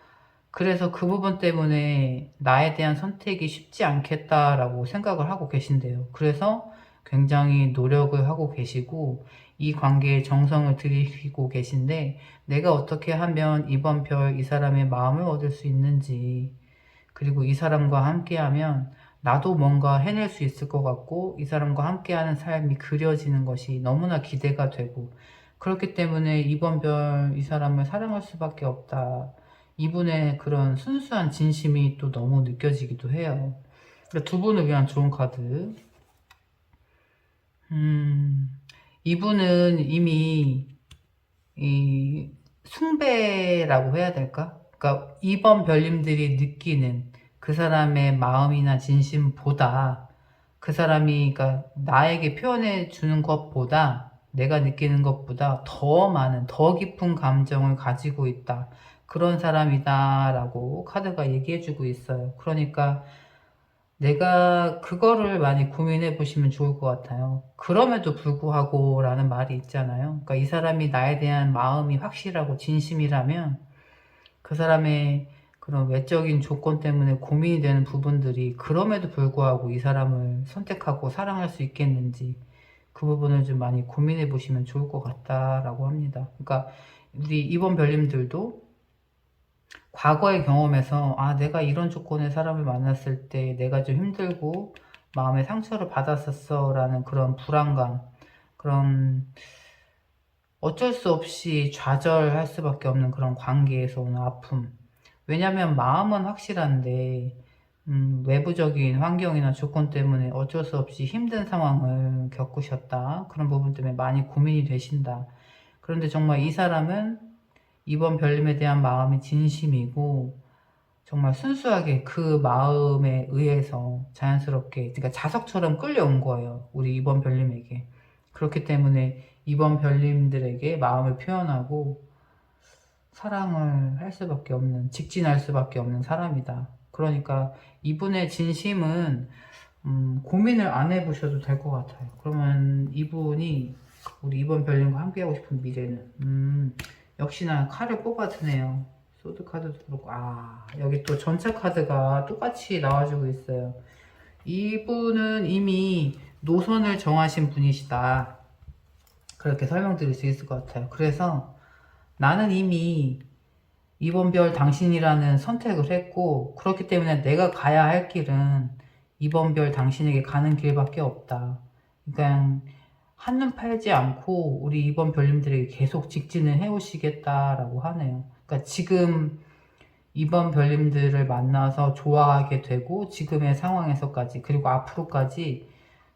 그래서 그 부분 때문에 나에 대한 선택이 쉽지 않겠다라고 생각을 하고 계신대요. 그래서 굉장히 노력을 하고 계시고 이 관계에 정성을 들이고 계신데, 내가 어떻게 하면 이번 별 이 사람의 마음을 얻을 수 있는지, 그리고 이 사람과 함께하면 나도 뭔가 해낼 수 있을 것 같고, 이 사람과 함께하는 삶이 그려지는 것이 너무나 기대가 되고, 그렇기 때문에 이번 별 이 사람을 사랑할 수밖에 없다. 이분의 그런 순수한 진심이 또 너무 느껴지기도 해요. 그러니까 두 분을 위한 좋은 카드. 이분은 이미 이 숭배라고 해야 될까? 그러니까 이번 별님들이 느끼는 그 사람의 마음이나 진심보다, 그 사람이 그러니까 나에게 표현해 주는 것보다, 내가 느끼는 것보다 더 많은, 더 깊은 감정을 가지고 있다. 그런 사람이다라고 카드가 얘기해 주고 있어요. 그러니까 내가 그거를 많이 고민해 보시면 좋을 것 같아요. 그럼에도 불구하고 라는 말이 있잖아요. 그러니까 이 사람이 나에 대한 마음이 확실하고 진심이라면 그 사람의 그런 외적인 조건 때문에 고민이 되는 부분들이 그럼에도 불구하고 이 사람을 선택하고 사랑할 수 있겠는지, 그 부분을 좀 많이 고민해 보시면 좋을 것 같다라고 합니다. 그러니까 우리 이번 별님들도 과거의 경험에서 내가 이런 조건의 사람을 만났을 때 내가 좀 힘들고 마음에 상처를 받았었어 라는 그런 불안감, 그런 어쩔 수 없이 좌절할 수밖에 없는 그런 관계에서 오는 아픔. 왜냐면 마음은 확실한데 외부적인 환경이나 조건 때문에 어쩔 수 없이 힘든 상황을 겪으셨다. 그런 부분 때문에 많이 고민이 되신다. 그런데 정말 이 사람은 이번 별님에 대한 마음이 진심이고 정말 순수하게 그 마음에 의해서 자연스럽게, 그러니까 자석처럼 끌려온 거예요. 우리 2번 별님에게. 그렇기 때문에 2번 별님들에게 마음을 표현하고 사랑을 할 수밖에 없는, 직진할 수밖에 없는 사람이다. 그러니까 이분의 진심은 고민을 안 해보셔도 될 것 같아요. 그러면 이분이 우리 2번 별님과 함께하고 싶은 미래는 역시나 칼을 뽑아드네요. 소드 카드도 그렇고, 여기 또 전차 카드가 똑같이 나와주고 있어요. 이분은 이미 노선을 정하신 분이시다, 그렇게 설명드릴 수 있을 것 같아요. 그래서 나는 이미 2번 별 당신이라는 선택을 했고, 그렇기 때문에 내가 가야 할 길은 2번 별 당신에게 가는 길밖에 없다. 그러니까 한눈 팔지 않고 우리 2번 별님들에게 계속 직진을 해오시겠다라고 하네요. 그러니까 지금 2번 별님들을 만나서 좋아하게 되고, 지금의 상황에서까지, 그리고 앞으로까지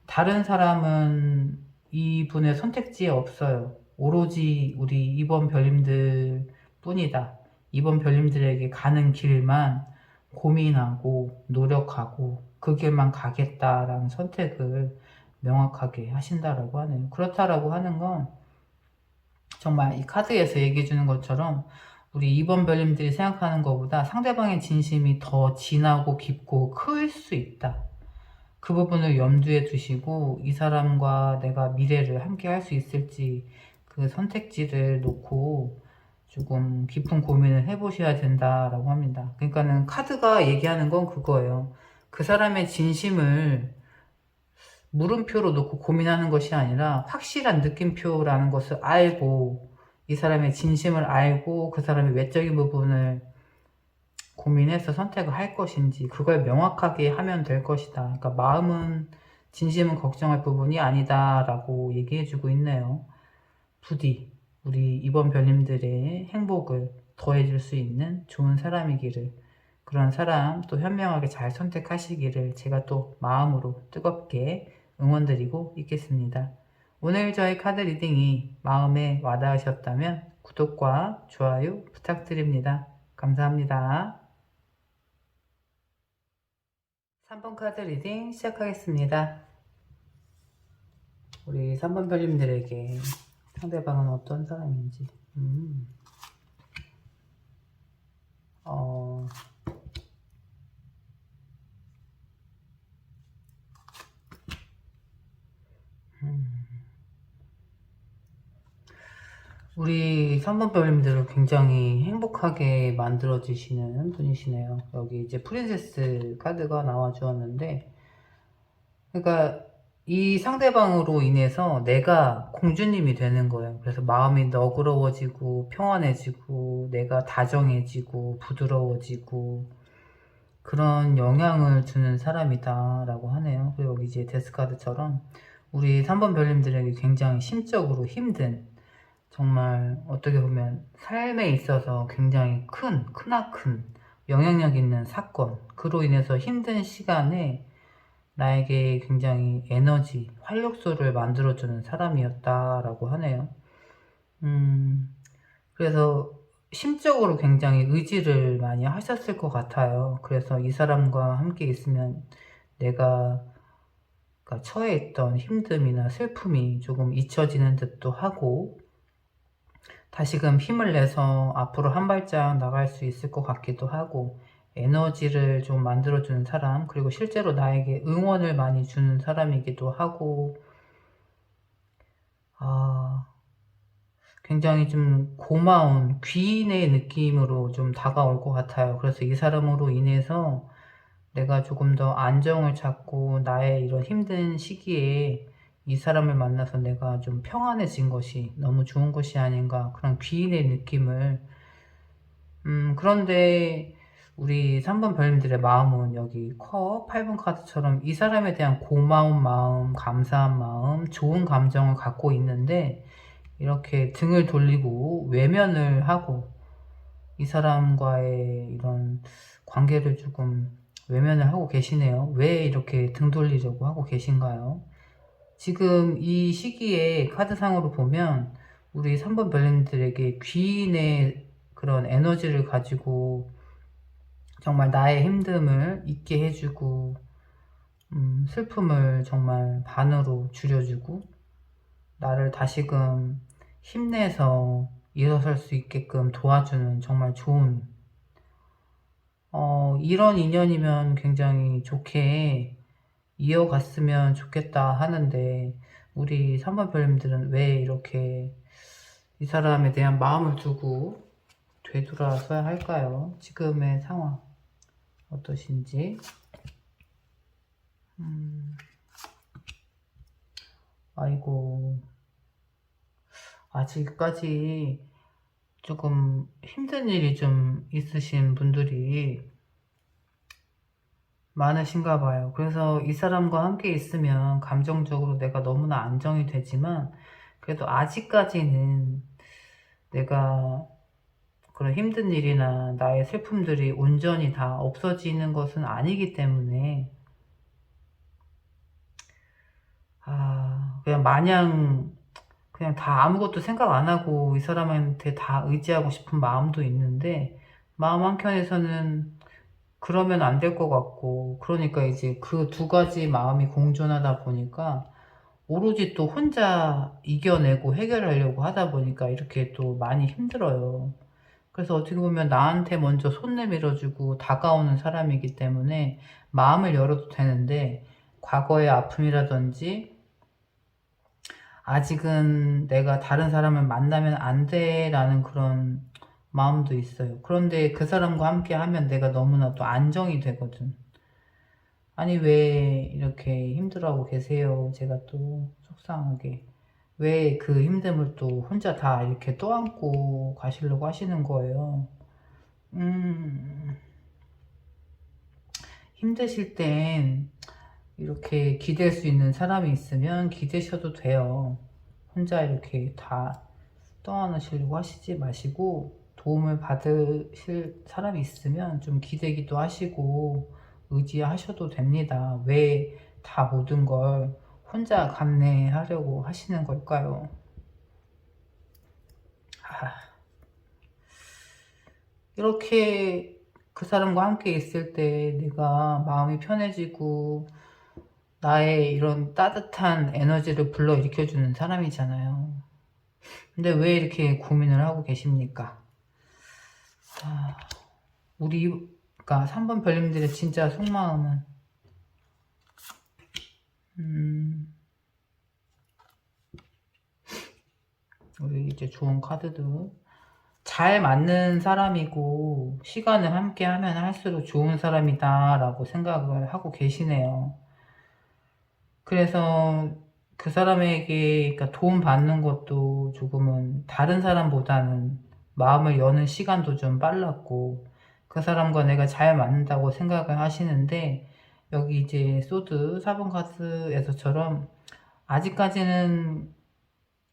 다른 사람은 이분의 선택지에 없어요. 오로지 우리 2번 별님들 뿐이다. 2번 별님들에게 가는 길만 고민하고 노력하고 그 길만 가겠다라는 선택을 명확하게 하신다라고 하네요. 그렇다라고 하는 건 정말 이 카드에서 얘기해 주는 것처럼 우리 2번 별님들이 생각하는 것보다 상대방의 진심이 더 진하고 깊고 클 수 있다. 그 부분을 염두에 두시고 이 사람과 내가 미래를 함께 할 수 있을지 그 선택지를 놓고 조금 깊은 고민을 해보셔야 된다라고 합니다. 그러니까는 카드가 얘기하는 건 그거예요. 그 사람의 진심을 물음표로 놓고 고민하는 것이 아니라 확실한 느낌표라는 것을 알고, 이 사람의 진심을 알고 그 사람의 외적인 부분을 고민해서 선택을 할 것인지 그걸 명확하게 하면 될 것이다. 그러니까 마음은, 진심은 걱정할 부분이 아니다 라고 얘기해주고 있네요. 부디 우리 이번 별님들의 행복을 더해줄 수 있는 좋은 사람이기를, 그런 사람 또 현명하게 잘 선택하시기를 제가 또 마음으로 뜨겁게 응원드리고 있겠습니다. 오늘 저희 카드 리딩이 마음에 와닿으셨다면 구독과 좋아요 부탁드립니다. 감사합니다. 3번 카드 리딩 시작하겠습니다. 우리 3번 별님들에게 상대방은 어떤 사람인지. 우리 3번 별님들을 굉장히 행복하게 만들어주시는 분이시네요. 여기 이제 프린세스 카드가 나와 주었는데, 그러니까 이 상대방으로 인해서 내가 공주님이 되는 거예요. 그래서 마음이 너그러워지고 평안해지고 내가 다정해지고 부드러워지고 그런 영향을 주는 사람이다 라고 하네요. 그리고 여기 이제 데스카드처럼 우리 3번 별님들에게 굉장히 심적으로 힘든, 정말 어떻게 보면 삶에 있어서 굉장히 크나큰 영향력 있는 사건, 그로 인해서 힘든 시간에 나에게 굉장히 에너지, 활력소를 만들어주는 사람이었다라고 하네요. 그래서 심적으로 굉장히 의지를 많이 하셨을 것 같아요. 그래서 이 사람과 함께 있으면 내가 처해 있던 힘듦이나 슬픔이 조금 잊혀지는 듯도 하고, 다시금 힘을 내서 앞으로 한 발짝 나갈 수 있을 것 같기도 하고, 에너지를 좀 만들어주는 사람, 그리고 실제로 나에게 응원을 많이 주는 사람이기도 하고, 굉장히 좀 고마운 귀인의 느낌으로 좀 다가올 것 같아요. 그래서 이 사람으로 인해서 내가 조금 더 안정을 찾고 나의 이런 힘든 시기에 이 사람을 만나서 내가 좀 평안해진 것이 너무 좋은 것이 아닌가, 그런 귀인의 느낌을. 그런데 우리 3번 별님들의 마음은 여기 8번 카드처럼 이 사람에 대한 고마운 마음, 감사한 마음, 좋은 감정을 갖고 있는데 이렇게 등을 돌리고 외면을 하고 이 사람과의 이런 관계를 조금 외면을 하고 계시네요. 왜 이렇게 등 돌리려고 하고 계신가요? 지금 이 시기에 카드상으로 보면 우리 3번 별님들에게 귀인의 그런 에너지를 가지고 정말 나의 힘듦을 잊게 해주고, 슬픔을 정말 반으로 줄여주고, 나를 다시금 힘내서 일어설 수 있게끔 도와주는 정말 좋은, 이런 인연이면 굉장히 좋게 이어갔으면 좋겠다 하는데, 우리 3번 별님들은 왜 이렇게 이 사람에 대한 마음을 두고 되돌아서야 할까요? 지금의 상황 어떠신지. 아이고, 아직까지 조금 힘든 일이 좀 있으신 분들이 많으신가 봐요. 그래서 이 사람과 함께 있으면 감정적으로 내가 너무나 안정이 되지만, 그래도 아직까지는 내가 그런 힘든 일이나 나의 슬픔들이 온전히 다 없어지는 것은 아니기 때문에, 그냥 마냥 그냥 다 아무것도 생각 안 하고 이 사람한테 다 의지하고 싶은 마음도 있는데, 마음 한켠에서는 그러면 안 될 것 같고, 그러니까 이제 그 두 가지 마음이 공존하다 보니까 오로지 또 혼자 이겨내고 해결하려고 하다 보니까 이렇게 또 많이 힘들어요. 그래서 어떻게 보면 나한테 먼저 손 내밀어주고 다가오는 사람이기 때문에 마음을 열어도 되는데, 과거의 아픔이라든지 아직은 내가 다른 사람을 만나면 안 돼라는 그런 마음도 있어요. 그런데 그 사람과 함께 하면 내가 너무나 또 안정이 되거든. 아니, 왜 이렇게 힘들어하고 계세요? 제가 또 속상하게. 왜 그 힘듦을 또 혼자 다 이렇게 떠안고 가시려고 하시는 거예요? 힘드실 땐 이렇게 기댈 수 있는 사람이 있으면 기대셔도 돼요. 혼자 이렇게 다 떠안으시려고 하시지 마시고, 도움을 받으실 사람이 있으면 좀 기대기도 하시고 의지하셔도 됩니다. 왜 다 모든 걸 혼자 감내하려고 하시는 걸까요? 이렇게 그 사람과 함께 있을 때 내가 마음이 편해지고 나의 이런 따뜻한 에너지를 불러일으켜주는 사람이잖아요. 근데 왜 이렇게 고민을 하고 계십니까? 우리가 3번 별님들의 진짜 속마음은, 우리 이제 좋은 카드도 잘 맞는 사람이고 시간을 함께 하면 할수록 좋은 사람이다 라고 생각을 하고 계시네요. 그래서 그 사람에게, 그러니까 도움 받는 것도 조금은 다른 사람보다는 마음을 여는 시간도 좀 빨랐고, 그 사람과 내가 잘 맞는다고 생각을 하시는데, 여기 이제 소드 4번 카드에서처럼 아직까지는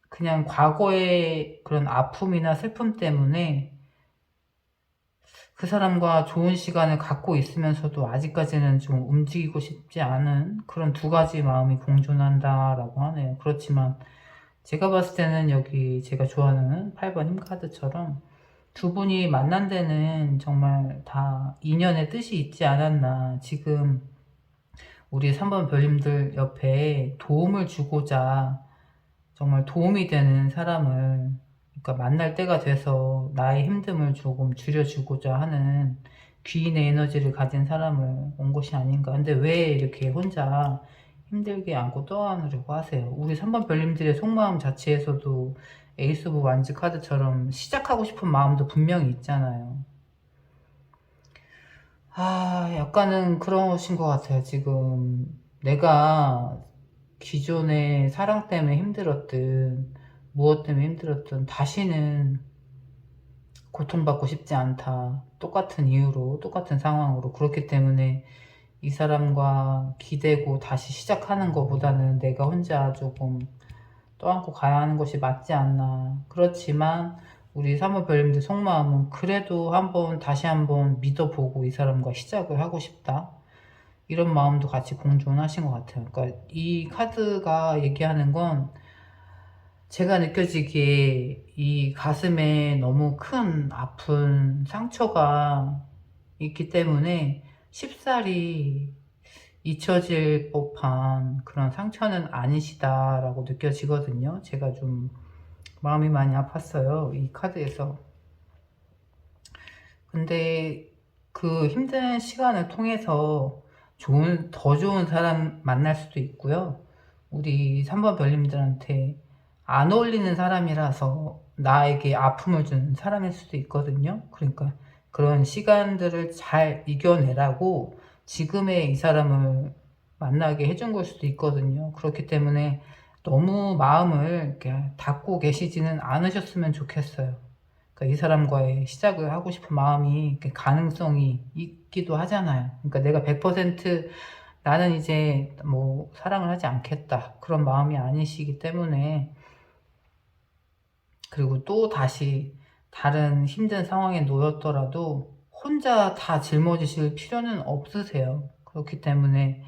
그냥 과거의 그런 아픔이나 슬픔 때문에 그 사람과 좋은 시간을 갖고 있으면서도 아직까지는 좀 움직이고 싶지 않은 그런 두 가지 마음이 공존한다라고 하네요. 그렇지만 제가 봤을 때는 여기 제가 좋아하는 8번 힘 카드처럼 두 분이 만난 데는 정말 다 인연의 뜻이 있지 않았나. 지금 우리 3번 별님들 옆에 도움을 주고자, 정말 도움이 되는 사람을, 그러니까 만날 때가 돼서 나의 힘듦을 조금 줄여주고자 하는 귀인의 에너지를 가진 사람을 온 것이 아닌가. 근데 왜 이렇게 혼자 힘들게 안고 떠안으려고 하세요? 우리 3번 별님들의 속마음 자체에서도 에이스 오브 완즈 카드처럼 시작하고 싶은 마음도 분명히 있잖아요. 약간은 그러신 것 같아요. 지금 내가 기존의 사랑 때문에 힘들었든 무엇 때문에 힘들었든 다시는 고통받고 싶지 않다. 똑같은 이유로, 똑같은 상황으로. 그렇기 때문에 이 사람과 기대고 다시 시작하는 것보다는 내가 혼자 조금 떠안고 가야 하는 것이 맞지 않나. 그렇지만 우리 사모별님들 속마음은 그래도 다시 한번 믿어보고 이 사람과 시작을 하고 싶다. 이런 마음도 같이 공존하신 것 같아요. 그러니까 이 카드가 얘기하는 건, 제가 느껴지기에 이 가슴에 너무 큰 아픈 상처가 있기 때문에 쉽사리 잊혀질 법한 그런 상처는 아니시다라고 느껴지거든요. 제가 좀 마음이 많이 아팠어요, 이 카드에서. 근데 그 힘든 시간을 통해서 더 좋은 사람 만날 수도 있고요. 우리 3번 별님들한테 안 어울리는 사람이라서 나에게 아픔을 주는 사람일 수도 있거든요. 그러니까 그런 시간들을 잘 이겨내라고 지금의 이 사람을 만나게 해준 걸 수도 있거든요. 그렇기 때문에 너무 마음을 이렇게 닫고 계시지는 않으셨으면 좋겠어요. 그러니까 이 사람과의 시작을 하고 싶은 마음이 가능성이 있기도 하잖아요. 그러니까 내가 100% 나는 이제 뭐 사랑을 하지 않겠다 그런 마음이 아니시기 때문에, 그리고 또 다시 다른 힘든 상황에 놓였더라도 혼자 다 짊어지실 필요는 없으세요. 그렇기 때문에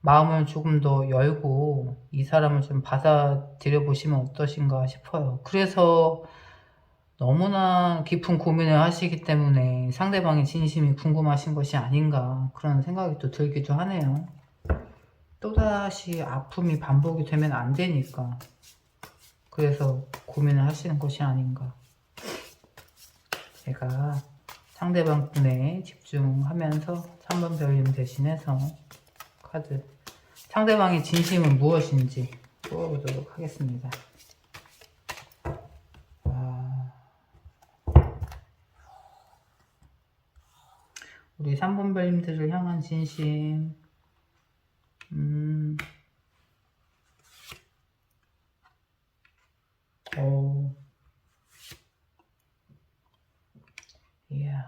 마음을 조금 더 열고 이 사람을 좀 받아들여 보시면 어떠신가 싶어요. 그래서 너무나 깊은 고민을 하시기 때문에 상대방의 진심이 궁금하신 것이 아닌가 그런 생각이 또 들기도 하네요. 또다시 아픔이 반복이 되면 안 되니까 그래서 고민을 하시는 것이 아닌가. 제가 상대방 분에 집중하면서 3번 별님 대신해서 카드 상대방의 진심은 무엇인지 뽑아보도록 하겠습니다. 우리 3번 별님들을 향한 진심. 이야.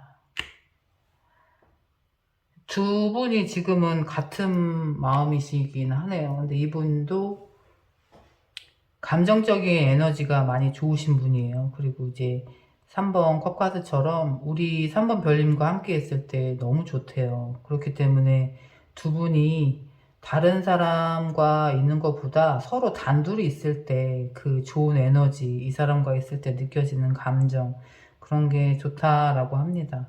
두 분이 지금은 같은 마음이시긴 하네요. 근데 이분도 감정적인 에너지가 많이 좋으신 분이에요. 그리고 이제 3번 컵카드처럼 우리 3번 별님과 함께 했을 때 너무 좋대요. 그렇기 때문에 두 분이 다른 사람과 있는 것보다 서로 단둘이 있을 때 그 좋은 에너지, 이 사람과 있을 때 느껴지는 감정, 그런 게 좋다라고 합니다.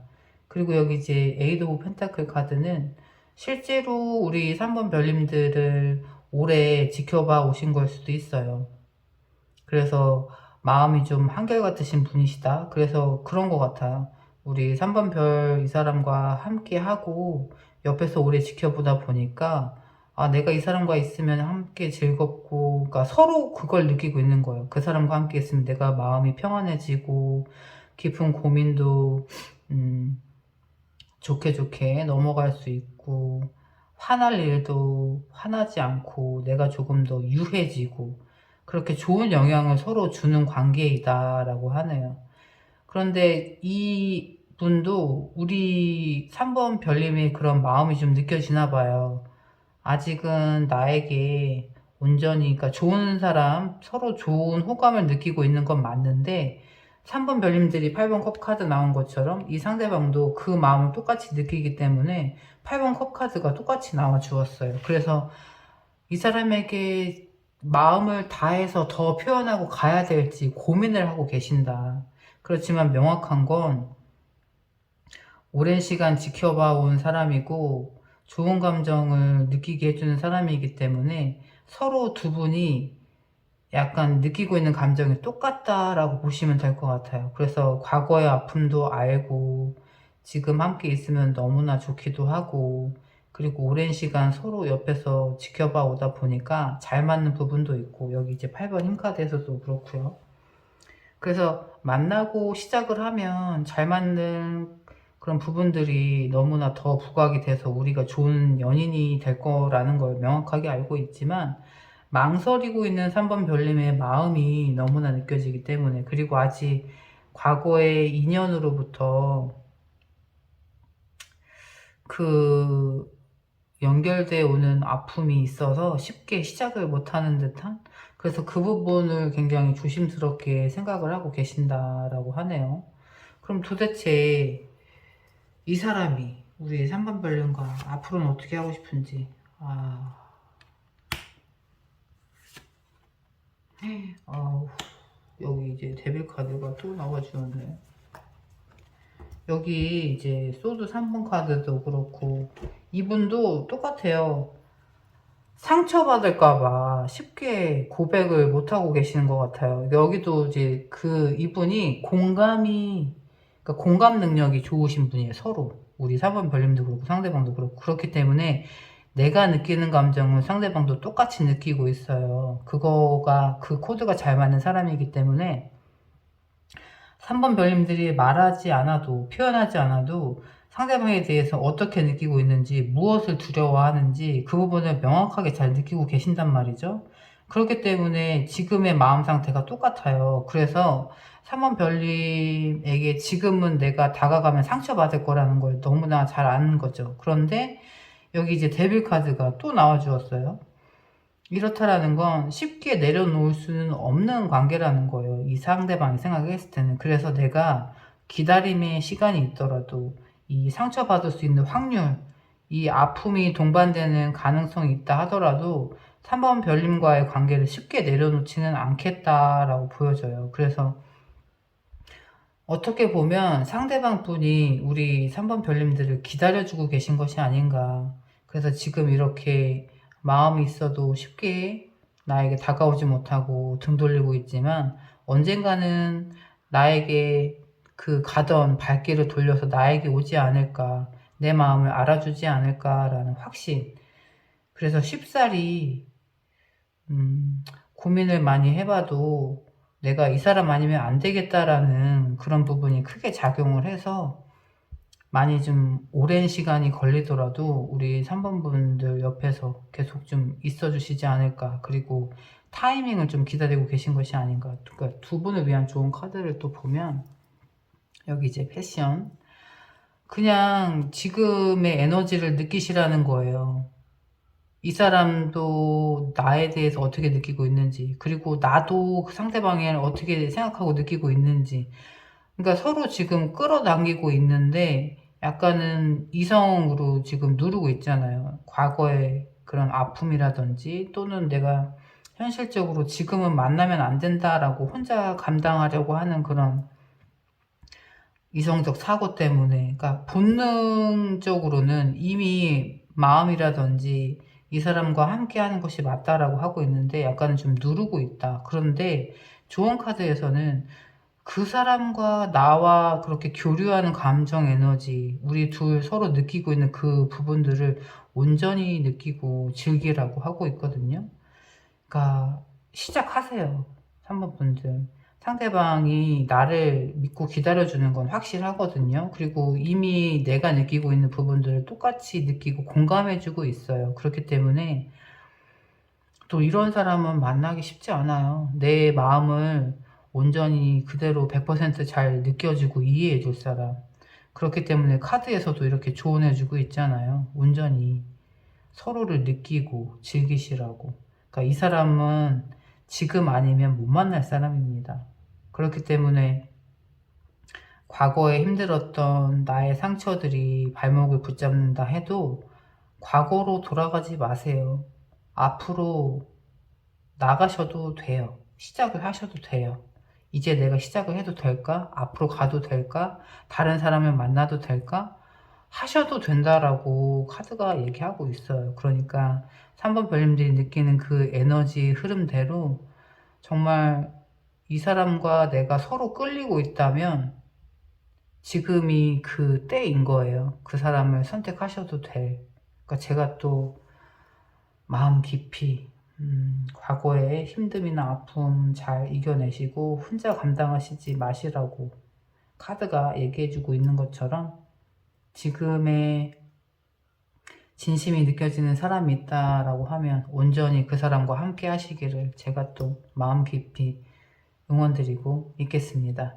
그리고 여기 이제 에이드 오브 펜타클 카드는 실제로 우리 3번 별님들을 오래 지켜봐 오신 걸 수도 있어요. 그래서 마음이 좀 한결같으신 분이시다. 그래서 그런 것 같아요. 우리 3번 별 이 사람과 함께 하고 옆에서 오래 지켜보다 보니까 아, 내가 이 사람과 있으면 함께 즐겁고, 그러니까 서로 그걸 느끼고 있는 거예요. 그 사람과 함께 있으면 내가 마음이 평안해지고 깊은 고민도 좋게 좋게 넘어갈 수 있고, 화날 일도 화나지 않고 내가 조금 더 유해지고, 그렇게 좋은 영향을 서로 주는 관계이다라고 하네요. 그런데 이 분도 우리 3번 별님의 그런 마음이 좀 느껴지나 봐요. 아직은 나에게 온전히, 그러니까 좋은 사람, 서로 좋은 호감을 느끼고 있는 건 맞는데 3번 별님들이 8번 컵 카드 나온 것처럼 이 상대방도 그 마음을 똑같이 느끼기 때문에 8번 컵 카드가 똑같이 나와 주었어요. 그래서 이 사람에게 마음을 다해서 더 표현하고 가야 될지 고민을 하고 계신다. 그렇지만 명확한 건 오랜 시간 지켜봐 온 사람이고 좋은 감정을 느끼게 해주는 사람이기 때문에 서로 두 분이 약간 느끼고 있는 감정이 똑같다라고 보시면 될 것 같아요. 그래서 과거의 아픔도 알고 지금 함께 있으면 너무나 좋기도 하고, 그리고 오랜 시간 서로 옆에서 지켜봐 오다 보니까 잘 맞는 부분도 있고, 여기 이제 8번 흰카드에서도 그렇고요. 그래서 만나고 시작을 하면 잘 맞는 그런 부분들이 너무나 더 부각이 돼서 우리가 좋은 연인이 될 거라는 걸 명확하게 알고 있지만, 망설이고 있는 3번 별님의 마음이 너무나 느껴지기 때문에, 그리고 아직 과거의 인연으로부터 그 연결되어 오는 아픔이 있어서 쉽게 시작을 못하는 듯한, 그래서 그 부분을 굉장히 조심스럽게 생각을 하고 계신다라고 하네요. 그럼 도대체 이 사람이 우리 3번 별님과 앞으로는 어떻게 하고 싶은지. 여기 이제 데빌 카드가 또 나와주었네. 여기 이제 소드 3번 카드도 그렇고 이분도 똑같아요. 상처받을까봐 쉽게 고백을 못하고 계시는 것 같아요. 여기도 이제 이분이 그러니까 공감 능력이 좋으신 분이에요, 서로. 우리 4번 별님도 그렇고 상대방도 그렇고. 그렇기 때문에 내가 느끼는 감정을 상대방도 똑같이 느끼고 있어요. 그 코드가 잘 맞는 사람이기 때문에 3번 별님들이 말하지 않아도, 표현하지 않아도 상대방에 대해서 어떻게 느끼고 있는지, 무엇을 두려워하는지 그 부분을 명확하게 잘 느끼고 계신단 말이죠. 그렇기 때문에 지금의 마음 상태가 똑같아요. 그래서 3번 별님에게 지금은 내가 다가가면 상처받을 거라는 걸 너무나 잘 아는 거죠. 그런데 여기 이제 데빌 카드가 또 나와주었어요. 이렇다라는 건 쉽게 내려놓을 수는 없는 관계라는 거예요. 이 상대방이 생각했을 때는. 그래서 내가 기다림의 시간이 있더라도 이 상처받을 수 있는 확률, 이 아픔이 동반되는 가능성이 있다 하더라도 3번 별님과의 관계를 쉽게 내려놓지는 않겠다라고 보여져요. 그래서 어떻게 보면 상대방 분이 우리 3번 별님들을 기다려주고 계신 것이 아닌가. 그래서 지금 이렇게 마음이 있어도 쉽게 나에게 다가오지 못하고 등 돌리고 있지만 언젠가는 나에게 가던 발길을 돌려서 나에게 오지 않을까. 내 마음을 알아주지 않을까라는 확신. 그래서 쉽사리 고민을 많이 해봐도 내가 이 사람 아니면 안 되겠다라는 그런 부분이 크게 작용을 해서 많이 좀 오랜 시간이 걸리더라도 우리 3번 분들 옆에서 계속 좀 있어 주시지 않을까. 그리고 타이밍을 좀 기다리고 계신 것이 아닌가. 그러니까 두 분을 위한 좋은 카드를 또 보면 여기 이제 패션. 그냥 지금의 에너지를 느끼시라는 거예요. 이 사람도 나에 대해서 어떻게 느끼고 있는지, 그리고 나도 그 상대방을 어떻게 생각하고 느끼고 있는지. 그러니까 서로 지금 끌어당기고 있는데 약간은 이성으로 지금 누르고 있잖아요. 과거의 그런 아픔이라든지 또는 내가 현실적으로 지금은 만나면 안 된다라고 혼자 감당하려고 하는 그런 이성적 사고 때문에, 그러니까 본능적으로는 이미 마음이라든지 이 사람과 함께 하는 것이 맞다라고 하고 있는데 약간은 좀 누르고 있다. 그런데 좋은 카드에서는 그 사람과 나와 그렇게 교류하는 감정 에너지, 우리 둘 서로 느끼고 있는 그 부분들을 온전히 느끼고 즐기라고 하고 있거든요. 그러니까 시작하세요. 3번 분들. 상대방이 나를 믿고 기다려주는 건 확실하거든요. 그리고 이미 내가 느끼고 있는 부분들을 똑같이 느끼고 공감해주고 있어요. 그렇기 때문에 또 이런 사람은 만나기 쉽지 않아요. 내 마음을 온전히 그대로 100%잘 느껴주고 이해해줄 사람. 그렇기 때문에 카드에서도 이렇게 조언해주고 있잖아요. 온전히 서로를 느끼고 즐기시라고. 그러니까 이 사람은 지금 아니면 못 만날 사람입니다. 그렇기 때문에 과거에 힘들었던 나의 상처들이 발목을 붙잡는다 해도 과거로 돌아가지 마세요. 앞으로 나가셔도 돼요. 시작을 하셔도 돼요. 이제 내가 시작을 해도 될까? 앞으로 가도 될까? 다른 사람을 만나도 될까? 하셔도 된다라고 카드가 얘기하고 있어요. 그러니까 3번 별님들이 느끼는 그 에너지 흐름대로 정말 이 사람과 내가 서로 끌리고 있다면 지금이 그 때인 거예요. 그 사람을 선택하셔도 될. 그러니까 제가 또 마음 깊이 과거의 힘듦이나 아픔 잘 이겨내시고 혼자 감당하시지 마시라고 카드가 얘기해주고 있는 것처럼 지금의 진심이 느껴지는 사람이 있다라고 하면 온전히 그 사람과 함께 하시기를 제가 또 마음 깊이 응원드리고 있겠습니다.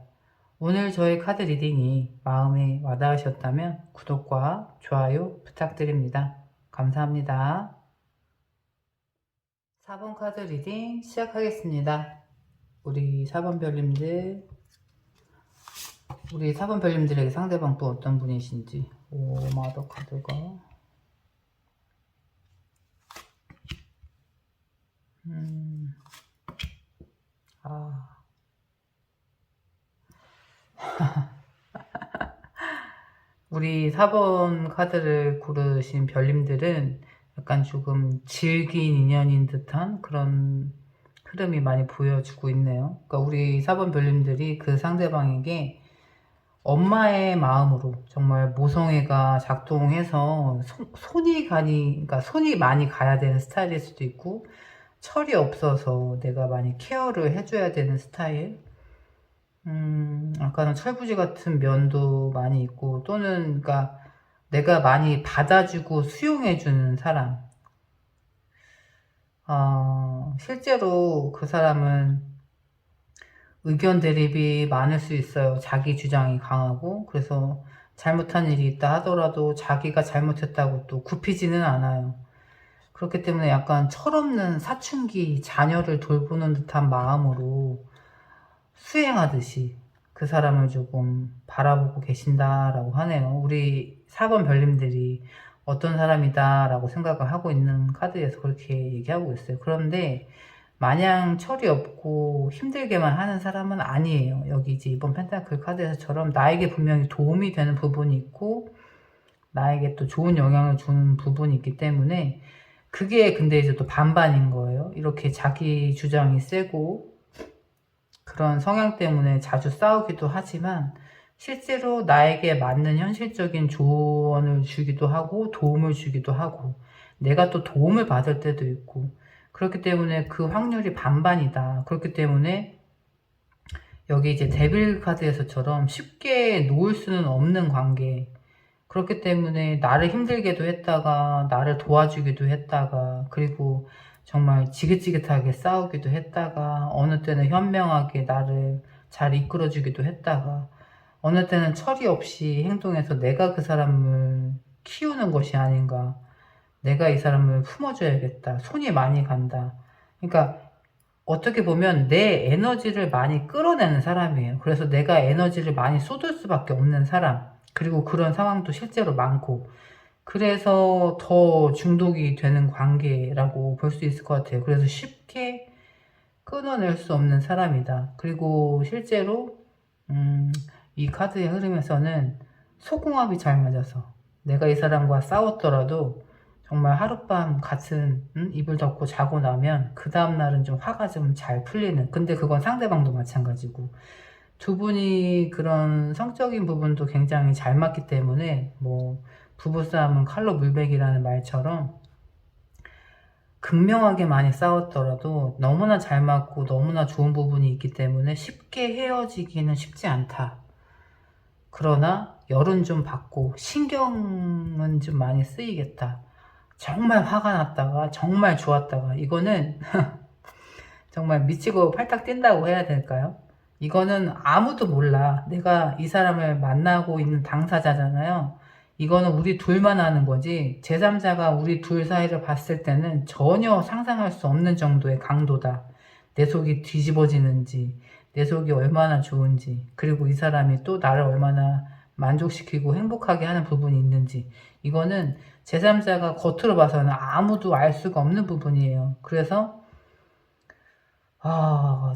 오늘 저의 카드 리딩이 마음에 와닿으셨다면 구독과 좋아요 부탁드립니다. 감사합니다. 4번 카드 리딩 시작하겠습니다. 우리 4번 별님들에게 상대방 또 어떤 분이신지. 마더 카드가 우리 4번 카드를 고르신 별님들은 약간 조금 질긴 인연인 듯한 그런 흐름이 많이 보여주고 있네요. 그러니까 우리 4번 별님들이 그 상대방에게 엄마의 마음으로 정말 모성애가 작동해서 그러니까 손이 많이 가야 되는 스타일일 수도 있고, 철이 없어서 내가 많이 케어를 해줘야 되는 스타일. 아까는 철부지 같은 면도 많이 있고, 또는, 그러니까 내가 많이 받아주고 수용해주는 사람. 실제로 그 사람은 의견 대립이 많을 수 있어요. 자기 주장이 강하고, 그래서 잘못한 일이 있다 하더라도 자기가 잘못했다고 또 굽히지는 않아요. 그렇기 때문에 약간 철없는 사춘기 자녀를 돌보는 듯한 마음으로 수행하듯이 그 사람을 조금 바라보고 계신다라고 하네요. 우리 4번 별님들이 어떤 사람이다라고 생각을 하고 있는 카드에서 그렇게 얘기하고 있어요. 그런데 마냥 철이 없고 힘들게만 하는 사람은 아니에요. 여기 이제 이번 펜타클 카드에서처럼 나에게 분명히 도움이 되는 부분이 있고, 나에게 또 좋은 영향을 주는 부분이 있기 때문에, 그게 근데 이제 또 반반인 거예요. 이렇게 자기 주장이 세고 그런 성향 때문에 자주 싸우기도 하지만, 실제로 나에게 맞는 현실적인 조언을 주기도 하고 도움을 주기도 하고, 내가 또 도움을 받을 때도 있고, 그렇기 때문에 그 확률이 반반이다. 그렇기 때문에 여기 이제 데빌 카드에서처럼 쉽게 놓을 수는 없는 관계. 그렇기 때문에 나를 힘들게도 했다가 나를 도와주기도 했다가, 그리고 정말 지긋지긋하게 싸우기도 했다가, 어느 때는 현명하게 나를 잘 이끌어주기도 했다가, 어느 때는 철이 없이 행동해서 내가 그 사람을 키우는 것이 아닌가, 내가 이 사람을 품어줘야겠다, 손이 많이 간다. 그러니까 어떻게 보면 내 에너지를 많이 끌어내는 사람이에요. 그래서 내가 에너지를 많이 쏟을 수밖에 없는 사람. 그리고 그런 상황도 실제로 많고. 그래서 더 중독이 되는 관계라고 볼 수 있을 것 같아요. 그래서 쉽게 끊어낼 수 없는 사람이다. 그리고 실제로 이 카드의 흐름에서는 소궁합이 잘 맞아서 내가 이 사람과 싸웠더라도 정말 하룻밤 같은 이불 덮고 자고 나면 그 다음날은 좀 화가 좀 잘 풀리는, 근데 그건 상대방도 마찬가지고, 두 분이 그런 성적인 부분도 굉장히 잘 맞기 때문에, 뭐 부부싸움은 칼로 물베기라는 말처럼 극명하게 많이 싸웠더라도 너무나 잘 맞고 너무나 좋은 부분이 있기 때문에 쉽게 헤어지기는 쉽지 않다. 그러나 열은 좀 받고 신경은 좀 많이 쓰이겠다. 정말 화가 났다가 정말 좋았다가, 이거는 정말 미치고 팔딱 뛴다고 해야 될까요? 이거는 아무도 몰라. 내가 이 사람을 만나고 있는 당사자잖아요. 이거는 우리 둘만 아는 거지, 제3자가 우리 둘 사이를 봤을 때는 전혀 상상할 수 없는 정도의 강도다. 내 속이 뒤집어지는지, 내 속이 얼마나 좋은지, 그리고 이 사람이 또 나를 얼마나 만족시키고 행복하게 하는 부분이 있는지, 이거는 제3자가 겉으로 봐서는 아무도 알 수가 없는 부분이에요. 그래서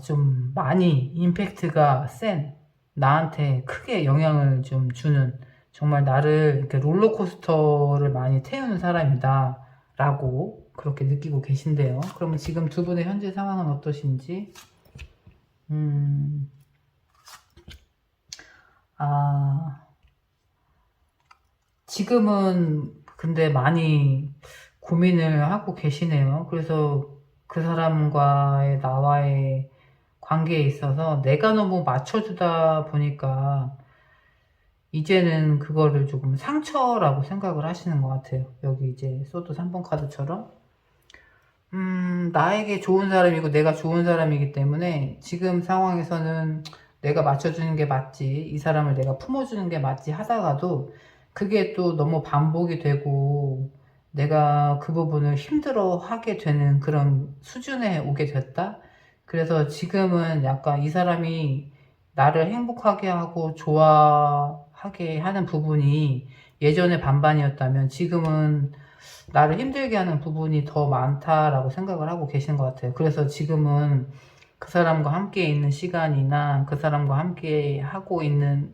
좀 많이 임팩트가 센, 나한테 크게 영향을 좀 주는, 정말 나를 이렇게 롤러코스터를 많이 태우는 사람이다 라고 그렇게 느끼고 계신데요. 그러면 지금 두 분의 현재 상황은 어떠신지? 음, 아, 지금은 근데 많이 고민을 하고 계시네요. 그래서 그 사람과의 나와의 관계에 있어서 내가 너무 맞춰주다 보니까 이제는 그거를 조금 상처라고 생각을 하시는 것 같아요. 여기 이제 소드 3번 카드처럼 나에게 좋은 사람이고 내가 좋은 사람이기 때문에 지금 상황에서는 내가 맞춰주는 게 맞지, 이 사람을 내가 품어주는 게 맞지 하다가도 그게 또 너무 반복이 되고 내가 그 부분을 힘들어 하게 되는 그런 수준에 오게 됐다. 그래서 지금은 약간 이 사람이 나를 행복하게 하고 좋아하게 하는 부분이 예전에 반반이었다면 지금은 나를 힘들게 하는 부분이 더 많다라고 생각을 하고 계신 것 같아요. 그래서 지금은 그 사람과 함께 있는 시간이나 그 사람과 함께 하고 있는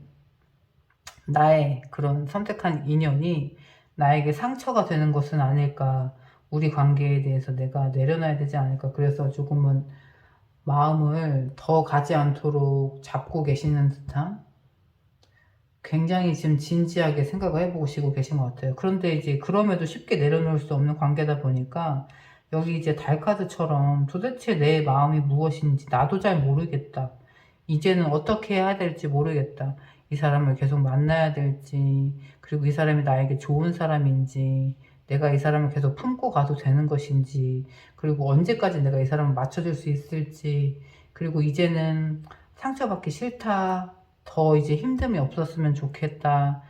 나의 그런 선택한 인연이 나에게 상처가 되는 것은 아닐까. 우리 관계에 대해서 내가 내려놔야 되지 않을까. 그래서 조금은 마음을 더 가지 않도록 잡고 계시는 듯한, 굉장히 지금 진지하게 생각을 해보시고 계신 것 같아요. 그런데 이제 그럼에도 쉽게 내려놓을 수 없는 관계다 보니까 여기 이제 달 카드처럼 도대체 내 마음이 무엇인지 나도 잘 모르겠다. 이제는 어떻게 해야 될지 모르겠다. 이 사람을 계속 만나야 될지, 그리고 이 사람이 나에게 좋은 사람인지, 내가 이 사람을 계속 품고 가도 되는 것인지, 그리고 언제까지 내가 이 사람을 맞춰줄 수 있을지, 그리고 이제는 상처받기 싫다. 더 이제 힘듦이 없었으면 좋겠다.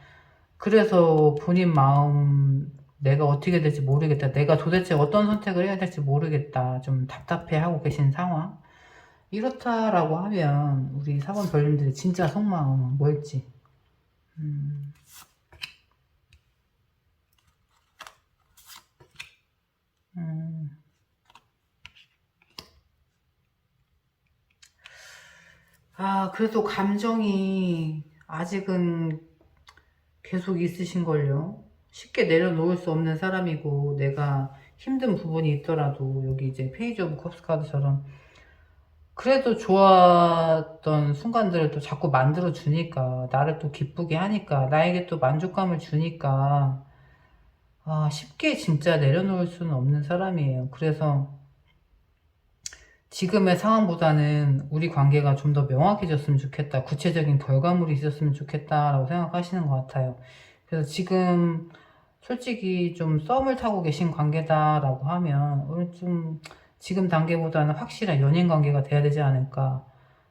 그래서 본인 마음, 내가 어떻게 될지 모르겠다. 내가 도대체 어떤 선택을 해야 될지 모르겠다. 좀 답답해하고 계신 상황. 이렇다라고 하면 우리 4번 별님들이 진짜 속마음은 뭘지. 음, 음. 그래도 감정이 아직은 계속 있으신걸요. 쉽게 내려놓을 수 없는 사람이고, 내가 힘든 부분이 있더라도 여기 이제 페이지 오브 컵스 카드처럼 그래도 좋았던 순간들을 또 자꾸 만들어 주니까, 나를 또 기쁘게 하니까, 나에게 또 만족감을 주니까, 쉽게 진짜 내려놓을 수는 없는 사람이에요. 그래서 지금의 상황보다는 우리 관계가 좀 더 명확해졌으면 좋겠다. 구체적인 결과물이 있었으면 좋겠다라고 생각하시는 것 같아요. 그래서 지금 솔직히 좀 썸을 타고 계신 관계다라고 하면 오늘 좀 지금 단계보다는 확실한 연인 관계가 돼야 되지 않을까.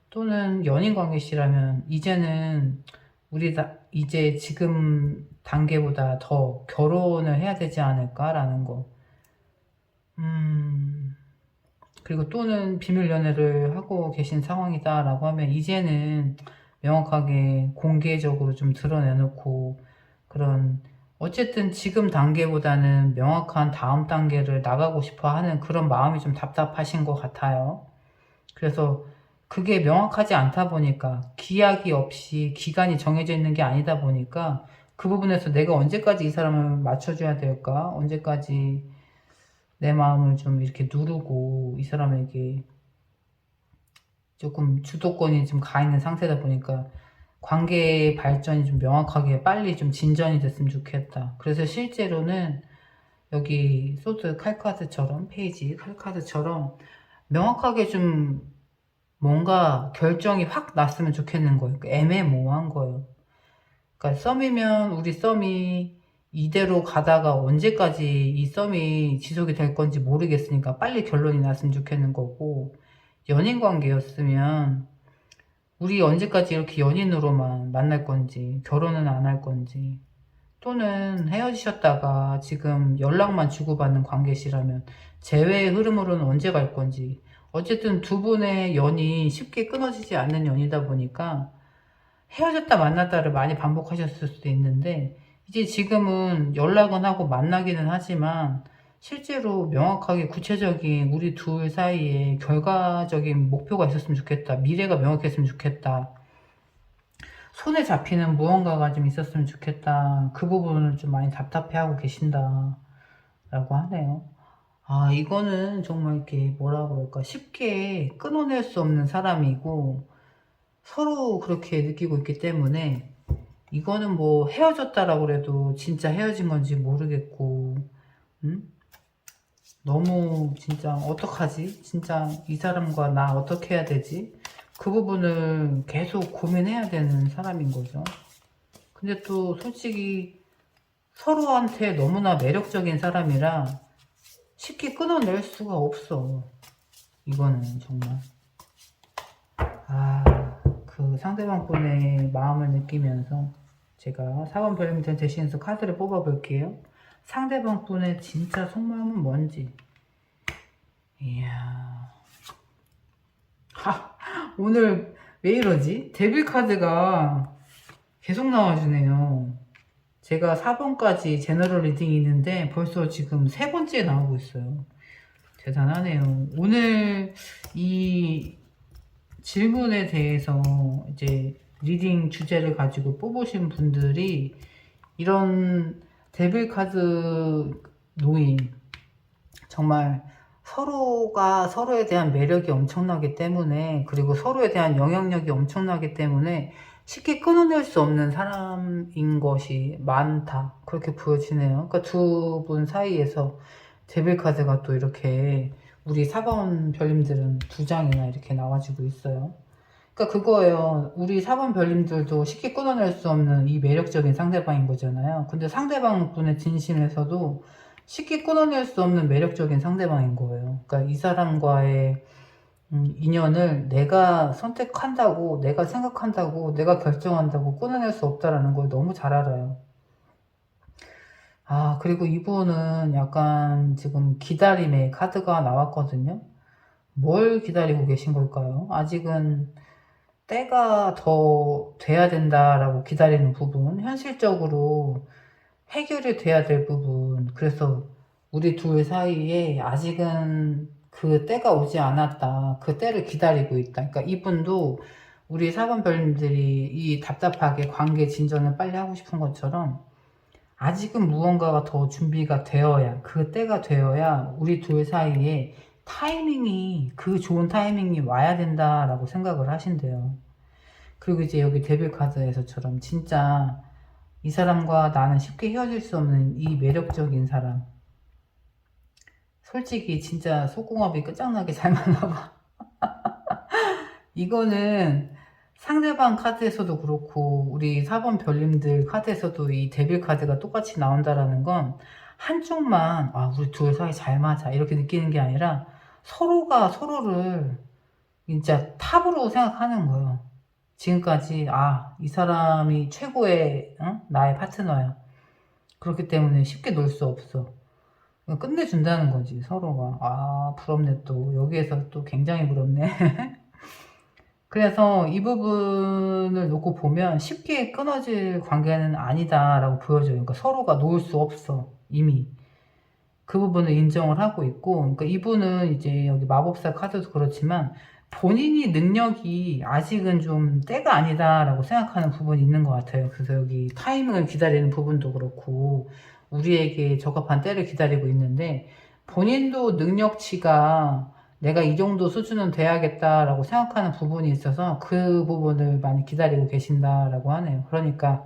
또는 연인 관계시라면 이제는 우리 이제 지금 단계보다 더 결혼을 해야 되지 않을까라는 거. 그리고 또는 비밀 연애를 하고 계신 상황이다라고 하면 이제는 명확하게 공개적으로 좀 드러내놓고, 그런 어쨌든 지금 단계보다는 명확한 다음 단계를 나가고 싶어 하는 그런 마음이 좀 답답하신 것 같아요. 그래서 그게 명확하지 않다 보니까, 기약이 없이 기간이 정해져 있는 게 아니다 보니까 그 부분에서 내가 언제까지 이 사람을 맞춰줘야 될까, 언제까지 내 마음을 좀 이렇게 누르고 이 사람에게 조금 주도권이 좀 가 있는 상태다 보니까 관계의 발전이 좀 명확하게 빨리 좀 진전이 됐으면 좋겠다. 그래서 실제로는 여기 소드 칼카드처럼, 페이지 칼카드처럼 명확하게 좀 뭔가 결정이 확 났으면 좋겠는 거예요. 애매모호한 거예요. 그러니까 썸이면 우리 썸이 이대로 가다가 언제까지 이 썸이 지속이 될 건지 모르겠으니까 빨리 결론이 났으면 좋겠는 거고, 연인 관계였으면 우리 언제까지 이렇게 연인으로만 만날 건지, 결혼은 안 할 건지, 또는 헤어지셨다가 지금 연락만 주고받는 관계시라면 재회의 흐름으로는 언제 갈 건지. 어쨌든 두 분의 연이 쉽게 끊어지지 않는 연이다 보니까 헤어졌다 만났다를 많이 반복하셨을 수도 있는데, 이제 지금은 연락은 하고 만나기는 하지만 실제로 명확하게 구체적인 우리 둘 사이에 결과적인 목표가 있었으면 좋겠다. 미래가 명확했으면 좋겠다. 손에 잡히는 무언가가 좀 있었으면 좋겠다. 그 부분을 좀 많이 답답해하고 계신다 라고 하네요. 이거는 정말 이렇게 뭐라 그럴까, 쉽게 끊어낼 수 없는 사람이고 서로 그렇게 느끼고 있기 때문에, 이거는 뭐 헤어졌다라고 그래도 진짜 헤어진 건지 모르겠고, 너무 진짜 어떡하지? 진짜 이 사람과 나 어떻게 해야 되지? 그 부분을 계속 고민해야 되는 사람인 거죠. 근데 또 솔직히 서로한테 너무나 매력적인 사람이라 쉽게 끊어낼 수가 없어. 이거는 정말. 그 상대방 분의 마음을 느끼면서 제가 4번 별님들 대신해서 카드를 뽑아 볼게요. 상대방 분의 진짜 속마음은 뭔지. 이야. 오늘 왜 이러지? 데빌 카드가 계속 나와주네요. 제가 4번까지 제너럴 리딩이 있는데 벌써 지금 3번째 나오고 있어요. 대단하네요. 오늘 이 질문에 대해서 이제 리딩 주제를 가지고 뽑으신 분들이 이런 데빌 카드 노인, 정말 서로가 서로에 대한 매력이 엄청나기 때문에, 그리고 서로에 대한 영향력이 엄청나기 때문에 쉽게 끊어낼 수 없는 사람인 것이 많다, 그렇게 보여지네요. 그러니까 두 분 사이에서 데빌 카드가 또 이렇게 우리 4번 별님들은 두 장이나 이렇게 나와지고 있어요. 그러니까 그거예요. 우리 4번 별님들도 쉽게 끊어낼 수 없는 이 매력적인 상대방인 거잖아요. 근데 상대방 분의 진심에서도 쉽게 끊어낼 수 없는 매력적인 상대방인 거예요. 그러니까 이 사람과의 인연을 내가 선택한다고, 내가 생각한다고, 내가 결정한다고 끊어낼 수 없다라는 걸 너무 잘 알아요. 아, 그리고 이분은 약간 지금 기다림의 카드가 나왔거든요. 뭘 기다리고 계신 걸까요? 아직은 때가 더 돼야 된다라고 기다리는 부분, 현실적으로 해결이 돼야 될 부분, 그래서 우리 둘 사이에 아직은 그 때가 오지 않았다, 그 때를 기다리고 있다. 그러니까 이분도 우리 4번 별님들이 이 답답하게 관계 진전을 빨리 하고 싶은 것처럼 아직은 무언가가 더 준비가 되어야, 그 때가 되어야 우리 둘 사이에 타이밍이, 그 좋은 타이밍이 와야 된다라고 생각을 하신대요. 그리고 이제 여기 데빌 카드에서처럼 진짜 이 사람과 나는 쉽게 헤어질 수 없는 이 매력적인 사람, 솔직히 진짜 속궁합이 끝장나게 잘 맞나봐. 이거는 상대방 카드에서도 그렇고 우리 4번 별님들 카드에서도 이 데빌 카드가 똑같이 나온다라는 건 한쪽만 아 우리 둘 사이 잘 맞아 이렇게 느끼는 게 아니라 서로가 서로를 진짜 탑으로 생각하는 거예요. 지금까지 아 이 사람이 최고의 나의 파트너야. 그렇기 때문에 쉽게 놀 수 없어. 끝내준다는 거지 서로가. 아 부럽네, 또 여기에서 또 굉장히 부럽네. 그래서 이 부분을 놓고 보면 쉽게 끊어질 관계는 아니다라고 보여져요. 그러니까 서로가 놓을 수 없어 이미. 그 부분을 인정을 하고 있고, 그러니까 이분은 이제 여기 마법사 카드도 그렇지만 본인이 능력이 아직은 좀 때가 아니다라고 생각하는 부분이 있는 것 같아요. 그래서 여기 타이밍을 기다리는 부분도 그렇고 우리에게 적합한 때를 기다리고 있는데, 본인도 능력치가 내가 이 정도 수준은 돼야겠다라고 생각하는 부분이 있어서 그 부분을 많이 기다리고 계신다라고 하네요. 그러니까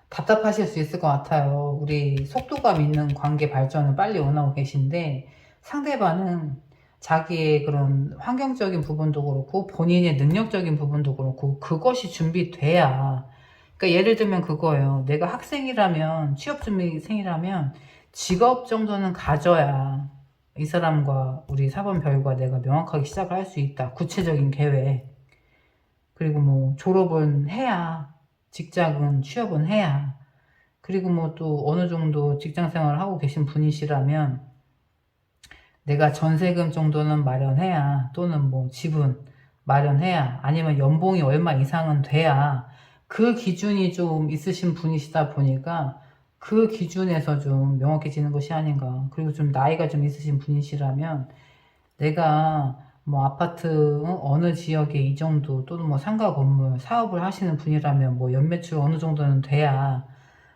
답답하실 수 있을 것 같아요. 우리 속도감 있는 관계 발전을 빨리 원하고 계신데 상대방은 자기의 그런 환경적인 부분도 그렇고 본인의 능력적인 부분도 그렇고 그것이 준비돼야, 그러니까 예를 들면 그거예요. 내가 학생이라면, 취업준비생이라면 직업 정도는 가져야 이 사람과 우리 4번 별과 내가 명확하게 시작을 할 수 있다. 구체적인 계획. 그리고 뭐 졸업은 해야, 직장은 취업은 해야, 그리고 뭐 또 어느 정도 직장 생활을 하고 계신 분이시라면 내가 전세금 정도는 마련해야, 또는 뭐 집은 마련해야, 아니면 연봉이 얼마 이상은 돼야, 그 기준이 좀 있으신 분이시다 보니까 그 기준에서 좀 명확해지는 것이 아닌가. 그리고 좀 나이가 좀 있으신 분이시라면 내가 뭐 아파트 어느 지역에 이 정도, 또는 뭐 상가 건물 사업을 하시는 분이라면 뭐 연매출 어느 정도는 돼야,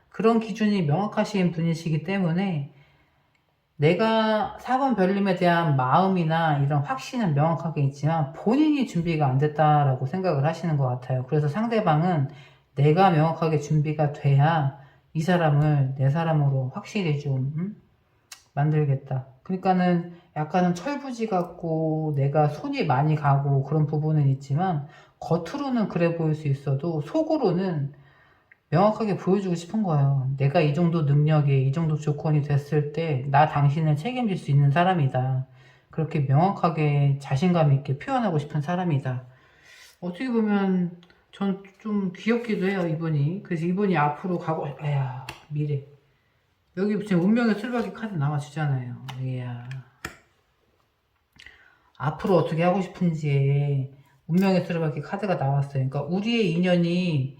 그런 기준이 명확하신 분이시기 때문에 내가 4번 별님에 대한 마음이나 이런 확신은 명확하게 있지만 본인이 준비가 안 됐다라고 생각을 하시는 것 같아요. 그래서 상대방은 내가 명확하게 준비가 돼야 이 사람을 내 사람으로 확실히 좀 만들겠다. 그러니까는 약간은 철부지 같고 내가 손이 많이 가고 그런 부분은 있지만 겉으로는 그래 보일 수 있어도 속으로는 명확하게 보여주고 싶은 거예요. 내가 이 정도 능력에, 이 정도 조건이 됐을 때 나 당신을 책임질 수 있는 사람이다. 그렇게 명확하게 자신감 있게 표현하고 싶은 사람이다. 어떻게 보면 전 좀 귀엽기도 해요, 이분이. 그래서 이분이 앞으로 가고, 아야, 미래. 여기 지금 운명의 술박이 카드 나와주잖아요. 이야. 앞으로 어떻게 하고 싶은지 운명의 술박이 카드가 나왔어요. 그러니까 우리의 인연이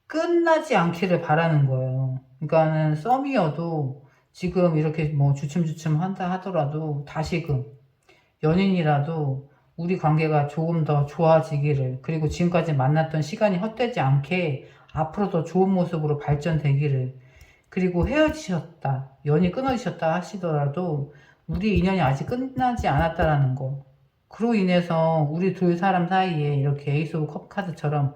끝나지 않기를 바라는 거예요. 그러니까는 썸이어도 지금 이렇게 뭐 주춤주춤 한다 하더라도 다시금 연인이라도 우리 관계가 조금 더 좋아지기를, 그리고 지금까지 만났던 시간이 헛되지 않게 앞으로 더 좋은 모습으로 발전되기를, 그리고 헤어지셨다, 연이 끊어지셨다 하시더라도 우리 인연이 아직 끝나지 않았다라는 거. 그로 인해서 우리 둘 사람 사이에 이렇게 에이스 오브 컵 카드처럼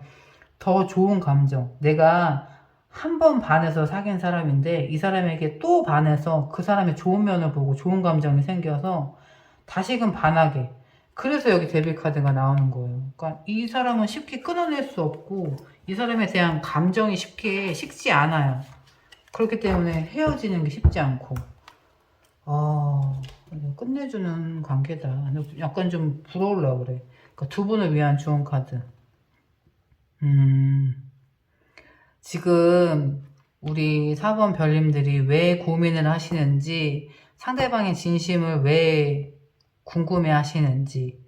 더 좋은 감정, 내가 한 번 반해서 사귄 사람인데 이 사람에게 또 반해서 그 사람의 좋은 면을 보고 좋은 감정이 생겨서 다시금 반하게, 그래서 여기 데빌 카드가 나오는 거예요. 그러니까 이 사람은 쉽게 끊어낼 수 없고 이 사람에 대한 감정이 쉽게 식지 않아요. 그렇기 때문에 헤어지는 게 쉽지 않고, 끝내주는 관계다. 약간 좀 부러우려고 그래. 그러니까 두 분을 위한 좋은 카드. 지금 우리 4번 별님들이 왜 고민을 하시는지, 상대방의 진심을 왜 궁금해 하시는지,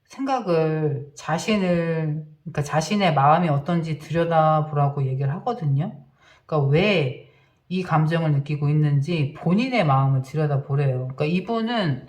생각을, 그러니까 자신의 마음이 어떤지 들여다보라고 얘기를 하거든요. 그러니까 왜 이 감정을 느끼고 있는지 본인의 마음을 들여다보래요. 그러니까 이분은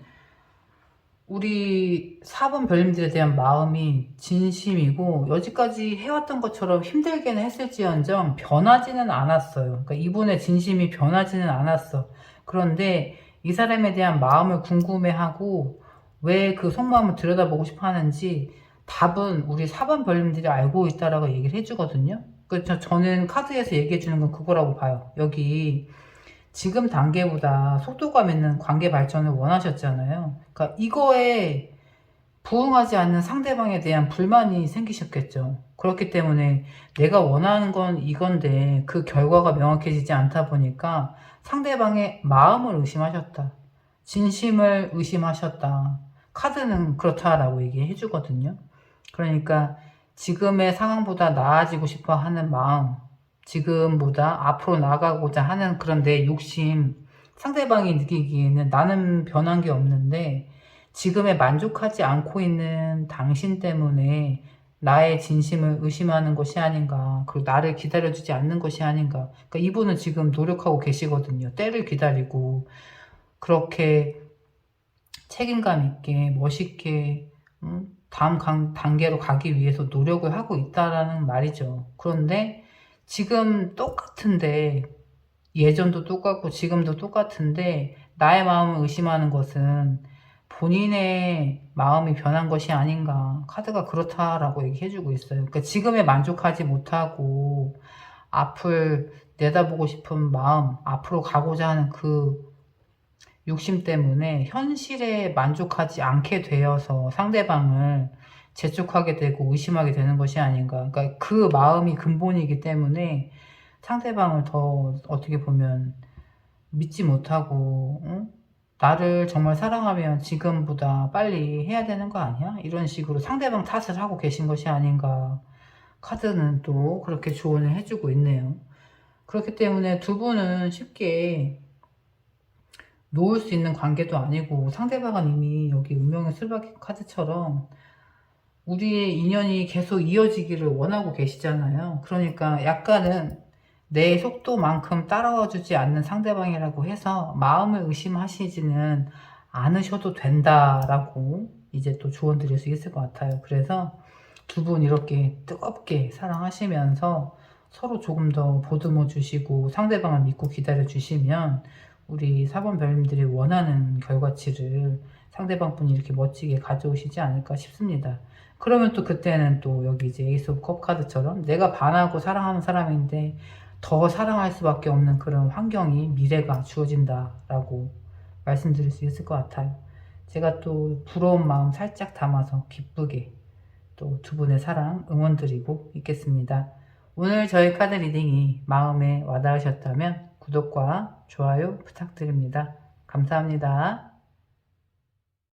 우리 4번 별님들에 대한 마음이 진심이고 여지까지 해왔던 것처럼 힘들게는 했을지언정 변하지는 않았어요. 그러니까 이분의 진심이 변하지는 않았어. 그런데 이 사람에 대한 마음을 궁금해하고 왜 그 속마음을 들여다보고 싶어 하는지 답은 우리 4번 별님들이 알고 있다라고 얘기를 해주거든요. 그래서 저는 카드에서 얘기해주는 건 그거라고 봐요. 여기 지금 단계보다 속도감 있는 관계 발전을 원하셨잖아요. 그러니까 이거에 부응하지 않는 상대방에 대한 불만이 생기셨겠죠. 그렇기 때문에 내가 원하는 건 이건데 그 결과가 명확해지지 않다 보니까 상대방의 마음을 의심하셨다, 진심을 의심하셨다, 카드는 그렇다라고 얘기해 주거든요. 그러니까 지금의 상황보다 나아지고 싶어 하는 마음, 지금보다 앞으로 나가고자 하는 그런 내 욕심, 상대방이 느끼기에는 나는 변한 게 없는데 지금에 만족하지 않고 있는 당신 때문에 나의 진심을 의심하는 것이 아닌가, 그리고 나를 기다려주지 않는 것이 아닌가. 그러니까 이분은 지금 노력하고 계시거든요. 때를 기다리고 그렇게 책임감 있게 멋있게 다음 단계로 가기 위해서 노력을 하고 있다라는 말이죠. 그런데 지금 똑같은데, 예전도 똑같고 지금도 똑같은데 나의 마음을 의심하는 것은 본인의 마음이 변한 것이 아닌가, 카드가 그렇다라고 얘기해주고 있어요. 그러니까 지금에 만족하지 못하고 앞을 내다보고 싶은 마음, 앞으로 가고자 하는 그 욕심 때문에 현실에 만족하지 않게 되어서 상대방을 재촉하게 되고 의심하게 되는 것이 아닌가. 그러니까 그 마음이 근본이기 때문에 상대방을 더 어떻게 보면 믿지 못하고, 응? 나를 정말 사랑하면 지금보다 빨리 해야 되는 거 아니야? 이런 식으로 상대방 탓을 하고 계신 것이 아닌가. 카드는 또 그렇게 조언을 해주고 있네요. 그렇기 때문에 두 분은 쉽게 놓을 수 있는 관계도 아니고, 상대방은 이미 여기 운명의 술박이 카드처럼 우리의 인연이 계속 이어지기를 원하고 계시잖아요. 그러니까 약간은 내 속도만큼 따라와 주지 않는 상대방이라고 해서 마음을 의심하시지는 않으셔도 된다라고 이제 또 조언 드릴 수 있을 것 같아요. 그래서 두 분 이렇게 뜨겁게 사랑하시면서 서로 조금 더 보듬어 주시고 상대방을 믿고 기다려 주시면 우리 4번 별님들이 원하는 결과치를 상대방 분이 이렇게 멋지게 가져오시지 않을까 싶습니다. 그러면 또 그때는 또 여기 이제 에이스 오브 컵 카드처럼 내가 반하고 사랑하는 사람인데 더 사랑할 수밖에 없는 그런 환경이, 미래가 주어진다라고 말씀드릴 수 있을 것 같아요. 제가 또 부러운 마음 살짝 담아서 기쁘게 또 두 분의 사랑 응원드리고 있겠습니다. 오늘 저희 카드 리딩이 마음에 와닿으셨다면 구독과 좋아요 부탁드립니다. 감사합니다.